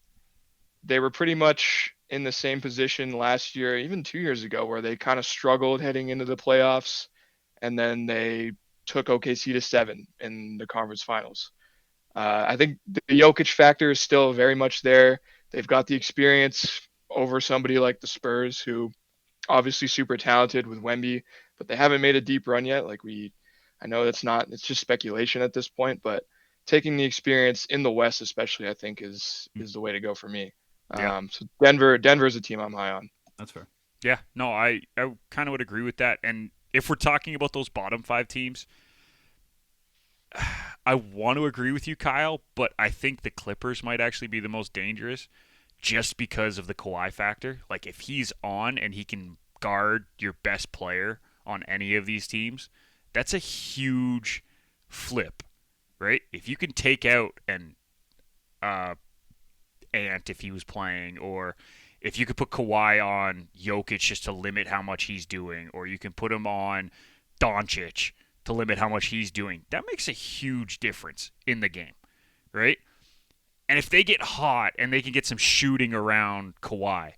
they were pretty much in the same position last year, even 2 years ago, where they kind of struggled heading into the playoffs, and then they took OKC to 7 in the conference finals. I think the Jokic factor is still very much there. They've got the experience over somebody like the Spurs, who obviously super talented with Wemby, but they haven't made a deep run yet. I know it's just speculation at this point, but taking the experience in the West, especially, I think is the way to go for me. Yeah. So Denver's a team I'm high on. That's fair. Yeah. No, I kind of would agree with that. And if we're talking about those bottom 5 teams, I want to agree with you, Kyle, but I think the Clippers might actually be the most dangerous just because of the Kawhi factor. Like, if he's on and he can guard your best player on any of these teams, that's a huge flip, right? If you can take out uh, Ant if he was playing, or if you could put Kawhi on Jokic just to limit how much he's doing, or you can put him on Doncic to limit how much he's doing, that makes a huge difference in the game, right? And if they get hot and they can get some shooting around Kawhi,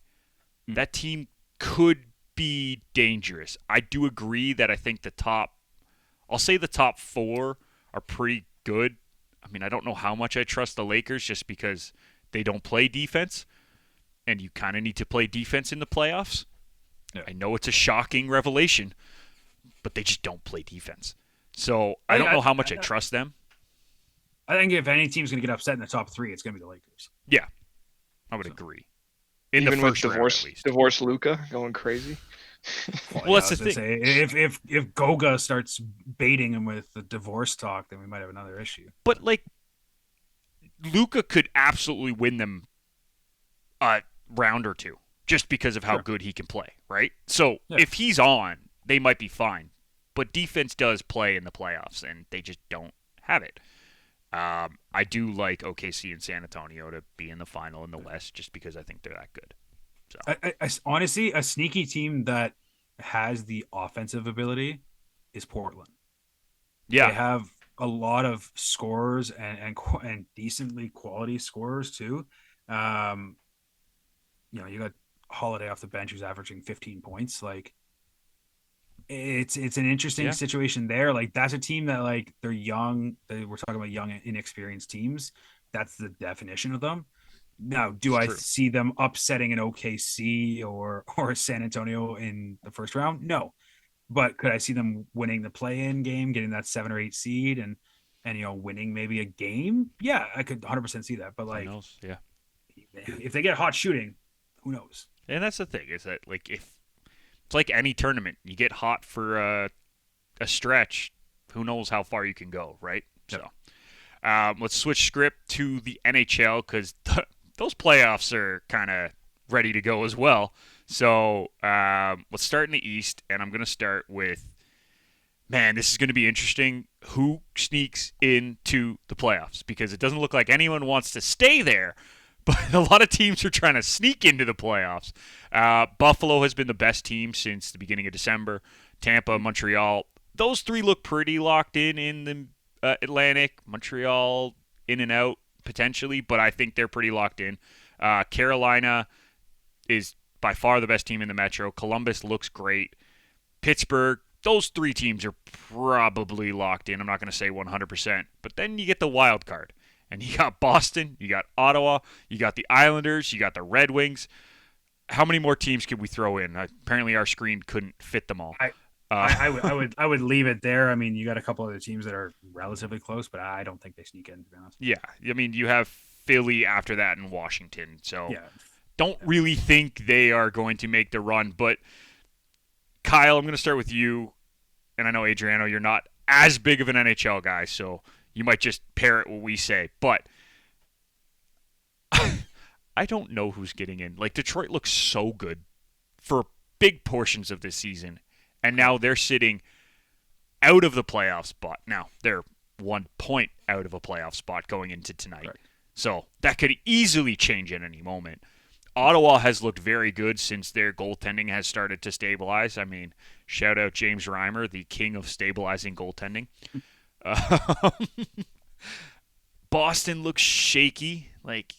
that team could be dangerous. I do agree that I think I'll say the top 4 are pretty good. I mean, I don't know how much I trust the Lakers just because they don't play defense, and you kind of need to play defense in the playoffs. Yeah. I know it's a shocking revelation, but they just don't play defense. So I don't know how much I trust them. I think if any team's going to get upset in the top 3, it's going to be the Lakers. Yeah, I would agree. In Even the first with round, at least. divorce Luca going crazy. Well, that's the thing. Say, if Goga starts baiting him with the divorce talk, then we might have another issue. But like, Luka could absolutely win them a round or 2 just because of how good he can play, right? So if he's on, they might be fine. But defense does play in the playoffs, and they just don't have it. I do like OKC and San Antonio to be in the final in the West just because I think they're that good. So Honestly, a sneaky team that has the offensive ability is Portland. They yeah, have a lot of scorers and decently quality scorers too. Um, you got Holiday off the bench who's averaging 15 points. Like it's an interesting yeah, situation there. Like that's a team that like they're young. We're talking about young, inexperienced teams. That's the definition of them. Now, do it's I true. see them upsetting an OKC or San Antonio in the first round? No, but could I see them winning the play-in game, getting that 7 or 8 seed, and winning maybe a game? Yeah, I could 100% see that. But Who like, knows? Yeah, if they get hot shooting, who knows? and that's the thing is that like if it's like any tournament, you get hot for a stretch, who knows how far you can go, right? Yep. So let's switch script to the NHL because those playoffs are kind of ready to go as well. So let's start in the East, and I'm going to start with, man, this is going to be interesting. Who sneaks into the playoffs? Because it doesn't look like anyone wants to stay there, but a lot of teams are trying to sneak into the playoffs. Buffalo has been the best team since the beginning of December. Tampa, Montreal, those three look pretty locked in the Atlantic. Montreal in and out potentially, but I think they're pretty locked in. Carolina is by far the best team in the Metro. Columbus looks great. Pittsburgh, those three teams are probably locked in. I'm not going to say 100%, but then you get the wild card. And you got Boston, you got Ottawa, you got the Islanders, you got the Red Wings. How many more teams could we throw in? Apparently, our screen couldn't fit them all. I would leave it there. I mean, you got a couple other teams that are relatively close, but I don't think they sneak in, to be honest. Yeah, I mean, you have Philly after that and Washington. So Yeah. don't really think they are going to make the run. But Kyle, I'm going to start with you. And I know, Adriano, you're not as big of an NHL guy, so you might just parrot what we say. But I don't know who's getting in. Like, Detroit looks so good for big portions of this season. And now they're sitting out of the playoff spot. Now, they're 1 point out of a playoff spot going into tonight. Right. So that could easily change at any moment. Ottawa has looked very good since their goaltending has started to stabilize. I mean, shout out James Reimer, the king of stabilizing goaltending. Boston looks shaky. Like,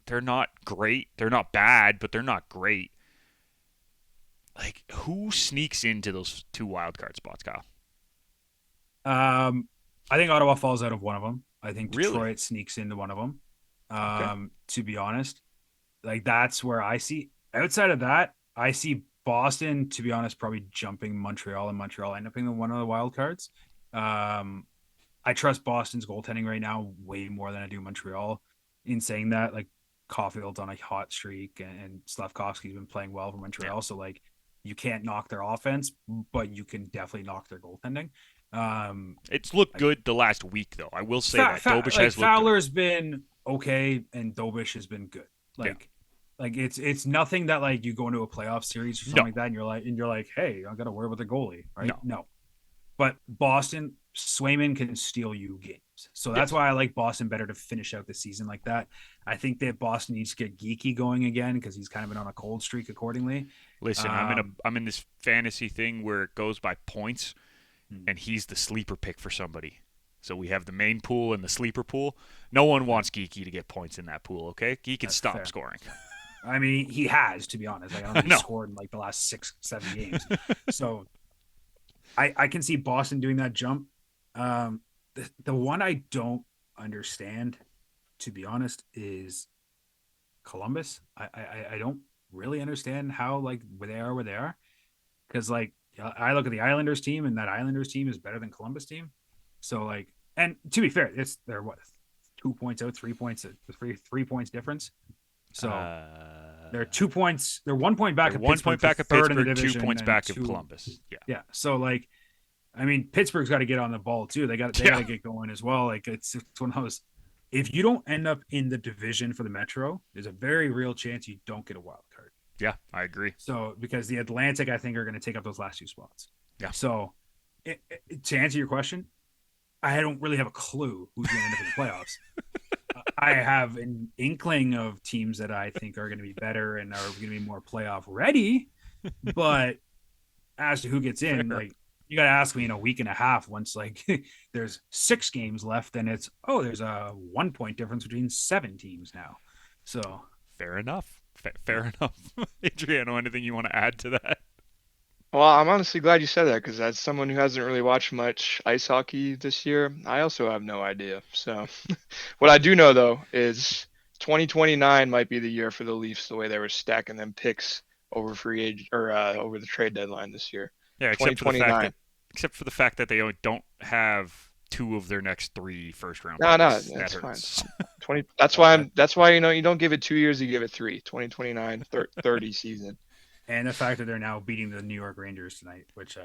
they're not great. They're not bad, but they're not great. Like, who sneaks into those two wildcard spots, Kyle? I think Ottawa falls out of one of them. I think Really? Detroit sneaks into one of them. Okay. To be honest, like that's where I see. Outside of that, I see Boston, to be honest, probably jumping Montreal, and Montreal end up being one of the wild cards. I trust Boston's goaltending right now way more than I do Montreal. In saying that, like Caulfield's on a hot streak, and Slavkovsky's been playing well for Montreal, Yeah. so like you can't knock their offense, but you can definitely knock their goaltending. It's looked good the last week, though. I will say that. Dobish like has looked Fowler's been okay, and Dobish has been good. Like it's nothing that like you go into a playoff series or something No. like that, and you're like, hey, I got to worry about the goalie, right? No. No. But Boston, Swayman can steal you games, so that's Yes. why I like Boston better to finish out the season like that. I think that Boston needs to get Geeky going again because he's kind of been on a cold streak accordingly. Listen, I'm in this fantasy thing where it goes by points, and he's the sleeper pick for somebody. So we have the main pool and the sleeper pool. No one wants Geeky to get points in that pool, okay? He can That's stop fair. scoring. I mean, he has, to be honest. Like, I don't think No. he scored in like the last 6-7 games. So I can see Boston doing that jump. The one I don't understand, to be honest, is Columbus. I don't really understand how like where they are, because like I look at the Islanders team, and that Islanders team is better than Columbus team. So like, and to be fair, they're what 2 points out, 3 points, 3 points difference. So they're 2 points. They're 1 point back. They're Of 1 Pittsburgh, point back of third in the Pittsburgh, 2 division, points and back of two- Columbus. Yeah. Yeah. So like, I mean, Pittsburgh's got to get on the ball too. They got to get going as well. Like it's one of those. If you don't end up in the division for the Metro, there's a very real chance you don't get a wild card. Yeah, I agree. So because the Atlantic, I think, are going to take up those last two spots. Yeah. So to answer your question, I don't really have a clue who's going to end up in the playoffs. I have an inkling of teams that I think are going to be better and are going to be more playoff ready, but as to who gets in, Fair. like you got to ask me in a week and a half once like there's 6 games left and it's there's a 1 point difference between 7 teams now. So Fair enough. yeah, Fair enough. Adriano, anything you want to add to that? Well, I'm honestly glad you said that because as someone who hasn't really watched much ice hockey this year, I also have no idea. So, what I do know though is 2029 might be the year for the Leafs the way they were stacking them picks over free agent or over the trade deadline this year. Yeah, 2029. except for the fact that they don't have two of their next three first round No, no, picks. That that's fine. hurts. 20. That's why I'm. That's why you don't give it 2 years, you give it three. 2029, 30 season. and the fact that they're now beating the New York Rangers tonight, which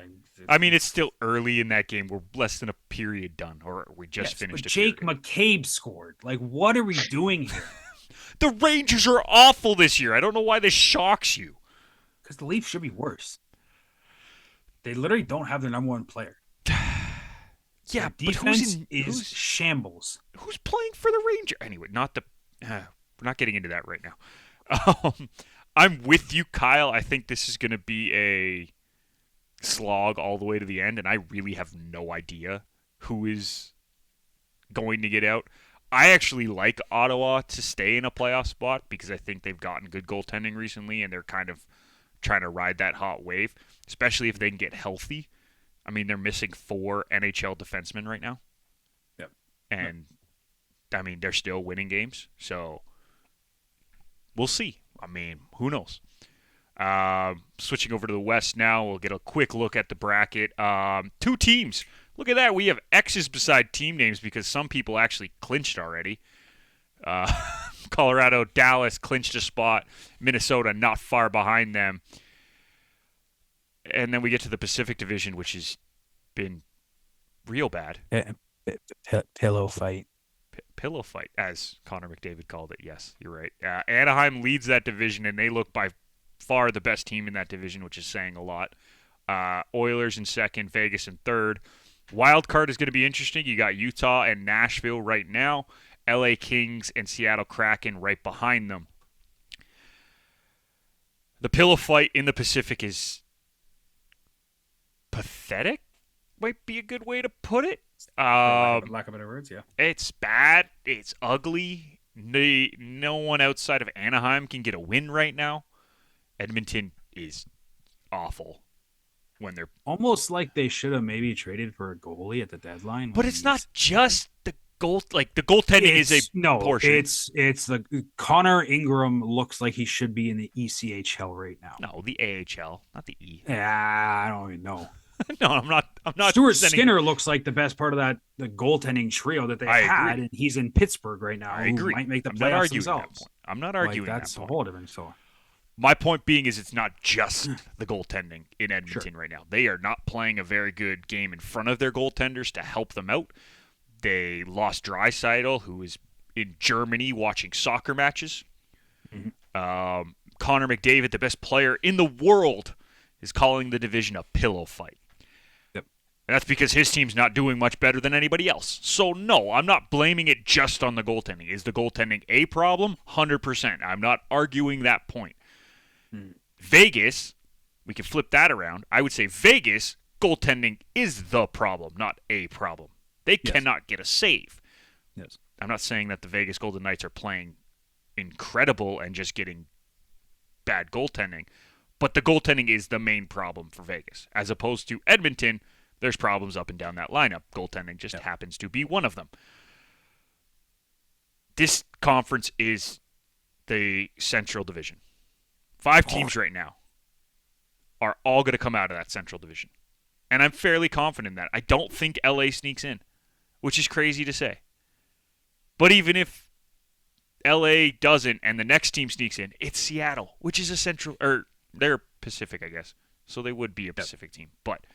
I mean, it's still early in that game. We're less than a period done, or we just yes, finished but a Jake period. McCabe scored. Like, what are we doing here? The Rangers are awful this year. I don't know why this shocks you. Because the Leafs should be worse. They literally don't have their number one player. Yeah, Their but defense is shambles. who's playing for the Rangers? Anyway, we're not getting into that right now. I'm with you, Kyle. I think this is going to be a slog all the way to the end, and I really have no idea who is going to get out. I actually like Ottawa to stay in a playoff spot because I think they've gotten good goaltending recently, and they're kind of trying to ride that hot wave, especially if they can get healthy. I mean, they're missing 4 NHL defensemen right now. Yep. And, I mean, they're still winning games. So, we'll see. I mean, who knows? Switching over to the West now, we'll get a quick look at the bracket. 2 teams. Look at that. We have X's beside team names because some people actually clinched already. Colorado, Dallas clinched a spot. Minnesota not far behind them. And then we get to the Pacific Division, which has been real bad. Pillow fight. Pillow fight, as Connor McDavid called it. Yes, you're right. Anaheim leads that division, and they look by far the best team in that division, which is saying a lot. Oilers in second, Vegas in third. Wild card is going to be interesting. You got Utah and Nashville right now. LA Kings and Seattle Kraken right behind them. The pillow fight in the Pacific is pathetic, might be a good way to put it. Lack of better words, yeah. It's bad. It's ugly. No one outside of Anaheim can get a win right now. Edmonton is awful when they're. Almost like they should have maybe traded for a goalie at the deadline. But it's not just the goal. Like the goaltending is a portion. It's the Connor Ingram looks like he should be in the ECHL right now. No, the AHL, not the E. Yeah, I don't even know. No, I'm not. Stuart Skinner looks like the best part of the goaltending trio that they had, and he's in Pittsburgh right now. I agree. Might make the I'm not playoffs arguing themselves. that point. I'm not arguing that's that a point. whole different story. My point being is it's not just the goaltending in Edmonton right now. They are not playing a very good game in front of their goaltenders to help them out. They lost Draisaitl, who is in Germany watching soccer matches. Mm-hmm. Connor McDavid, the best player in the world, is calling the division a pillow fight. Yep. And that's because his team's not doing much better than anybody else. So, no, I'm not blaming it just on the goaltending. Is the goaltending a problem? 100%. I'm not arguing that point. Vegas, we can flip that around. I would say Vegas, goaltending is the problem, not a problem. They cannot get a save. Yes. I'm not saying that the Vegas Golden Knights are playing incredible and just getting bad goaltending, but the goaltending is the main problem for Vegas. As opposed to Edmonton, there's problems up and down that lineup. Goaltending just happens to be one of them. This conference is the Central Division. 5 teams right now are all going to come out of that Central Division. And I'm fairly confident in that. I don't think LA sneaks in, which is crazy to say. But even if LA doesn't and the next team sneaks in, it's Seattle, which is a Central, or they're Pacific, I guess. So they would be a Pacific team. But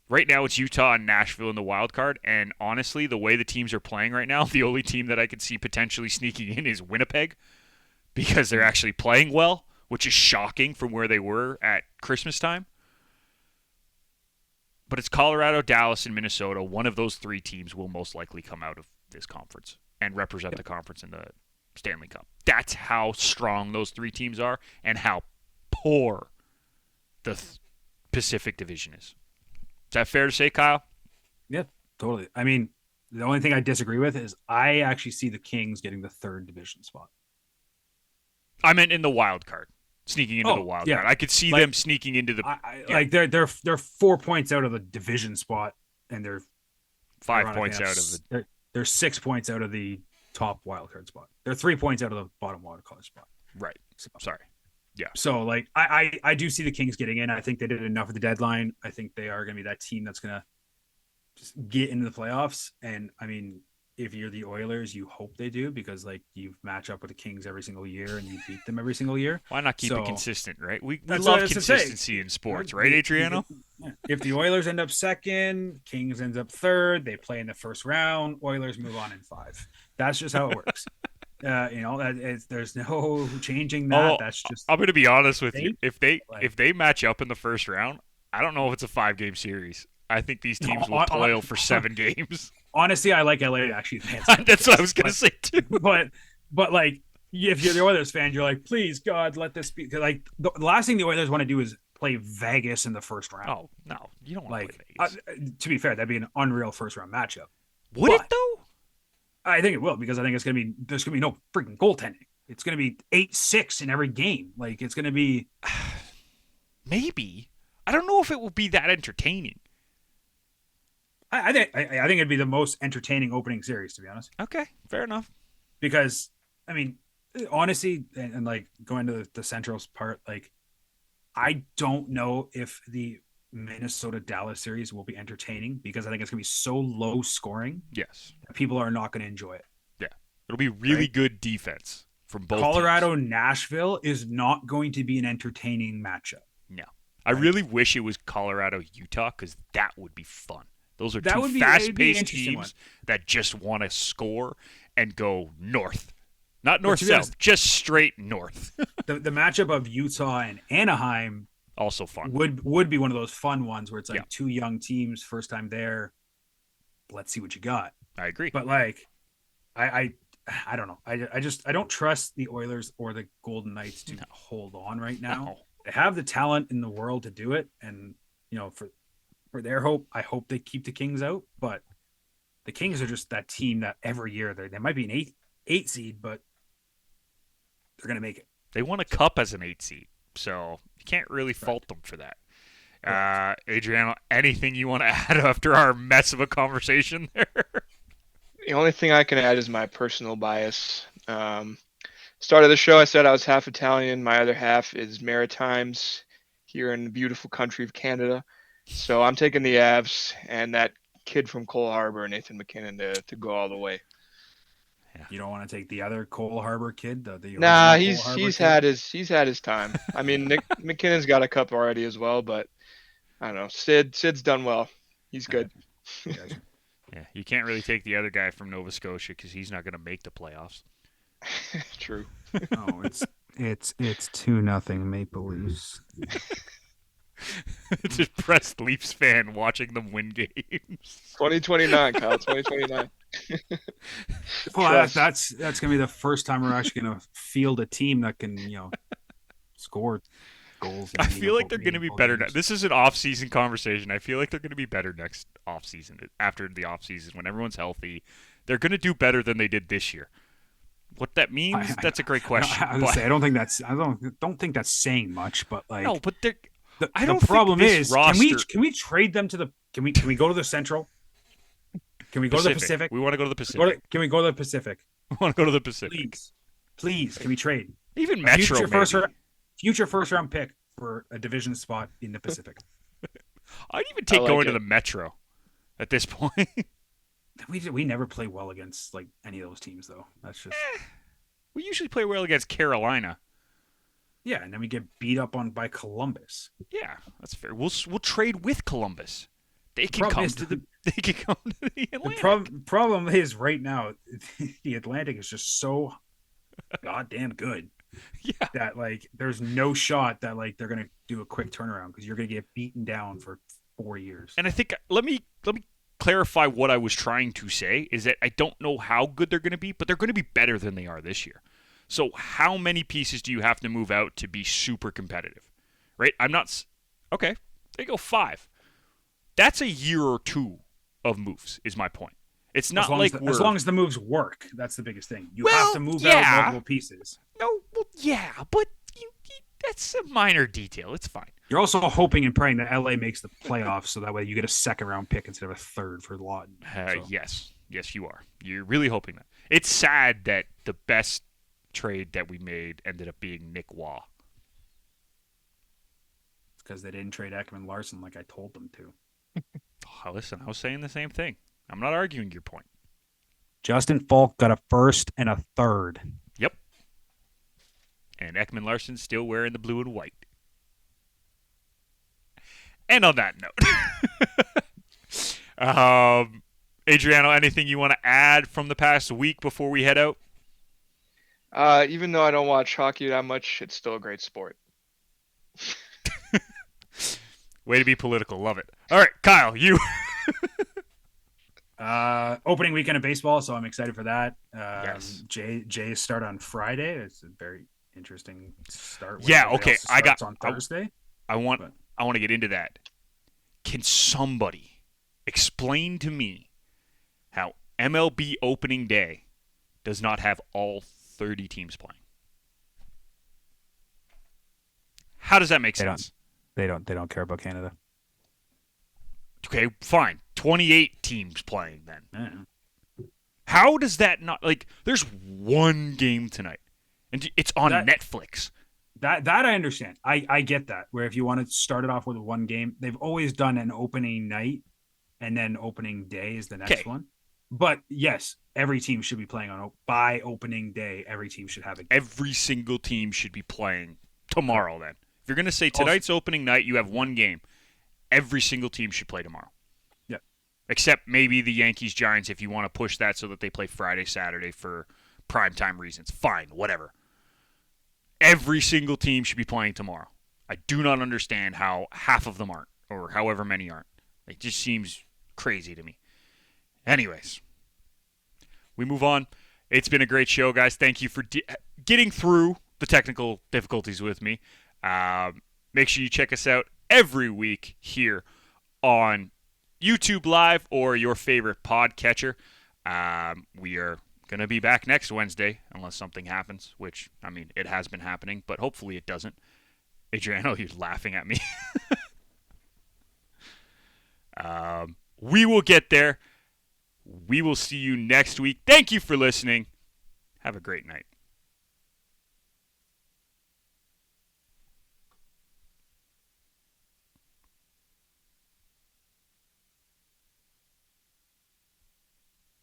right now it's Utah and Nashville in the wild card. And honestly, the way the teams are playing right now, the only team that I could see potentially sneaking in is Winnipeg because they're actually playing well, which is shocking from where they were at Christmas time. But it's Colorado, Dallas, and Minnesota. One of those 3 teams will most likely come out of this conference. and represent the conference in the Stanley Cup. That's how strong those three teams are and how poor the Pacific Division is. Is that fair to say, Kyle? Yeah, totally. I mean, the only thing I disagree with is I actually see the Kings getting the third division spot. I meant in the wild card, sneaking into the wild card. I could see them sneaking into the. Like they're 4 points out of the division spot, and they're 5 points out of the. They're 6 points out of the top wild card spot. They're 3 points out of the bottom wild card spot. Right. Sorry. Yeah. So like I do see the Kings getting in. I think they did enough at the deadline. I think they are going to be that team that's going to just get into the playoffs. And I mean, if you're the Oilers, you hope they do, because like you match up with the Kings every single year and you beat them every single year. Why not keep it consistent, right? We love consistency in sports, right, Adriano? If the Oilers end up second, Kings ends up third, they play in the first round, Oilers move on in 5. That's just how it works. There's no changing that. That's just. I'm going to be honest with you. If they match up in the first round, I don't know if it's a 5-game series. I think these teams will toil for 7 games. Honestly, I like LA to actually advance. That's what I was going to say too. But like, if you're the Oilers fan, you're like, please God, let this be. Like the last thing the Oilers want to do is play Vegas in the first round. Oh no, you don't want to play Vegas. To be fair, that'd be an unreal first round matchup. Would it though? I think it will, because I think there's gonna be no freaking goaltending. It's gonna be 8-6 in every game. Like it's gonna be. Maybe. I don't know if it will be that entertaining. I think it'd be the most entertaining opening series, to be honest. Okay, fair enough. Because I mean, honestly, and like going to the Central's part, like I don't know if the Minnesota Dallas series will be entertaining, because I think it's gonna be so low scoring. Yes, that people are not gonna enjoy it. Yeah, it'll be really good defense from both. Colorado teams. Nashville is not going to be an entertaining matchup. No, I really wish it was Colorado Utah, because that would be fun. Those are two fast-paced teams that just want to score and go north. Not north-south, just straight north. the matchup of Utah and Anaheim also fun. Would be one of those fun ones where it's like two young teams, first time there. Let's see what you got. I agree. But like, I don't know. I don't trust the Oilers or the Golden Knights to hold on right now. No. They have the talent in the world to do it, and for their hope, I hope they keep the Kings out. But the Kings are just that team that every year they might be an 8 seed, but they're gonna make it. They won a cup as an 8 seed, so you can't really fault them for that. Adriano, anything you want to add after our mess of a conversation there? The only thing I can add is my personal bias. Start of the show, I said I was half Italian. My other half is Maritimes here in the beautiful country of Canada. So I'm taking the Avs and that kid from Cole Harbour, Nathan McKinnon, to go all the way. Yeah. You don't want to take the other Cole Harbour kid? Nah, he's had his time. I mean, Nick McKinnon's got a cup already as well, but I don't know. Sid's done well. He's good. Yeah, you can't really take the other guy from Nova Scotia because he's not going to make the playoffs. True. Oh, it's 2-0 Maple Leafs. Depressed Leafs fan watching them win games. 2029, Kyle. 2029. Well, that's gonna be the first time we're actually gonna field a team that can score goals. I feel like they're gonna be better. This is an off-season conversation. I feel like they're gonna be better next off-season. After the off-season, when everyone's healthy, they're gonna do better than they did this year. What that means, that's a great question. I don't think that's saying much, but like no, but they're. The problem is, can we trade them to the? Can we go to the Central? Can we go to the Pacific? We want to go to the Pacific. Can we go to the Pacific? We want to go to the Pacific. Please, can we trade? Even Metro, future first round pick for a division spot in the Pacific. I'd even take going to the Metro at this point. We never play well against like any of those teams, though. That's just we usually play well against Carolina. Yeah, and then we get beat up by Columbus. Yeah, that's fair. We'll trade with Columbus. They can come to the Atlantic. The problem is right now the Atlantic is just so goddamn good. Yeah. That like there's no shot that like they're gonna do a quick turnaround because you're gonna get beaten down for 4 years. And I think let me clarify what I was trying to say is that I don't know how good they're going to be, but they're going to be better than they are this year. So how many pieces do you have to move out to be super competitive? Right? I'm not... Okay, they go 5. That's a year or 2 of moves, is my point. It's not as long as the moves work. That's the biggest thing. You have to move out multiple pieces. No, well, yeah, but that's a minor detail. It's fine. You're also hoping and praying that LA makes the playoffs, so that way you get a second round pick instead of a third for Lawton. Yes, you are. You're really hoping that. It's sad that the best trade that we made ended up being Nick Waugh. It's because they didn't trade Ekman Larson like I told them to. Listen, I was saying the same thing. I'm not arguing your point. Justin Falk got a first and a third. Yep. And Ekman Larson's still wearing the blue and white. And on that note, Adriano, anything you want to add from the past week before we head out? Even though I don't watch hockey that much, it's still a great sport. Way to be political. Love it. All right, Kyle, you. Opening weekend of baseball, so I'm excited for that. Yes. Jays start on Friday. It's a very interesting start. Yeah, okay. I got on Thursday. I want to get into that. Can somebody explain to me how MLB opening day does not have all 30 teams playing? How does that make sense? They don't care about Canada. Okay, fine. 28 teams playing then. Yeah. How does that not, like, there's one game tonight and it's on Netflix. That I understand. I get that. Where if you want to start it off with one game, they've always done an opening night and then opening day is the next one. But yes, every team should be playing by opening day. Every team should have a game. Every single team should be playing tomorrow then. If you're going to say tonight's opening night, you have one game. Every single team should play tomorrow. Yeah. Except maybe the Yankees, Giants, if you want to push that so that they play Friday, Saturday for primetime reasons. Fine, whatever. Every single team should be playing tomorrow. I do not understand how half of them aren't, or however many aren't. It just seems crazy to me. Anyways, we move on. It's been a great show, guys. Thank you for getting through the technical difficulties with me. Make sure you check us out every week here on YouTube Live or your favorite podcatcher. We are going to be back next Wednesday unless something happens, which, I mean, it has been happening, but hopefully it doesn't. Adriano, you're laughing at me. We will get there. We will see you next week. Thank you for listening. Have a great night.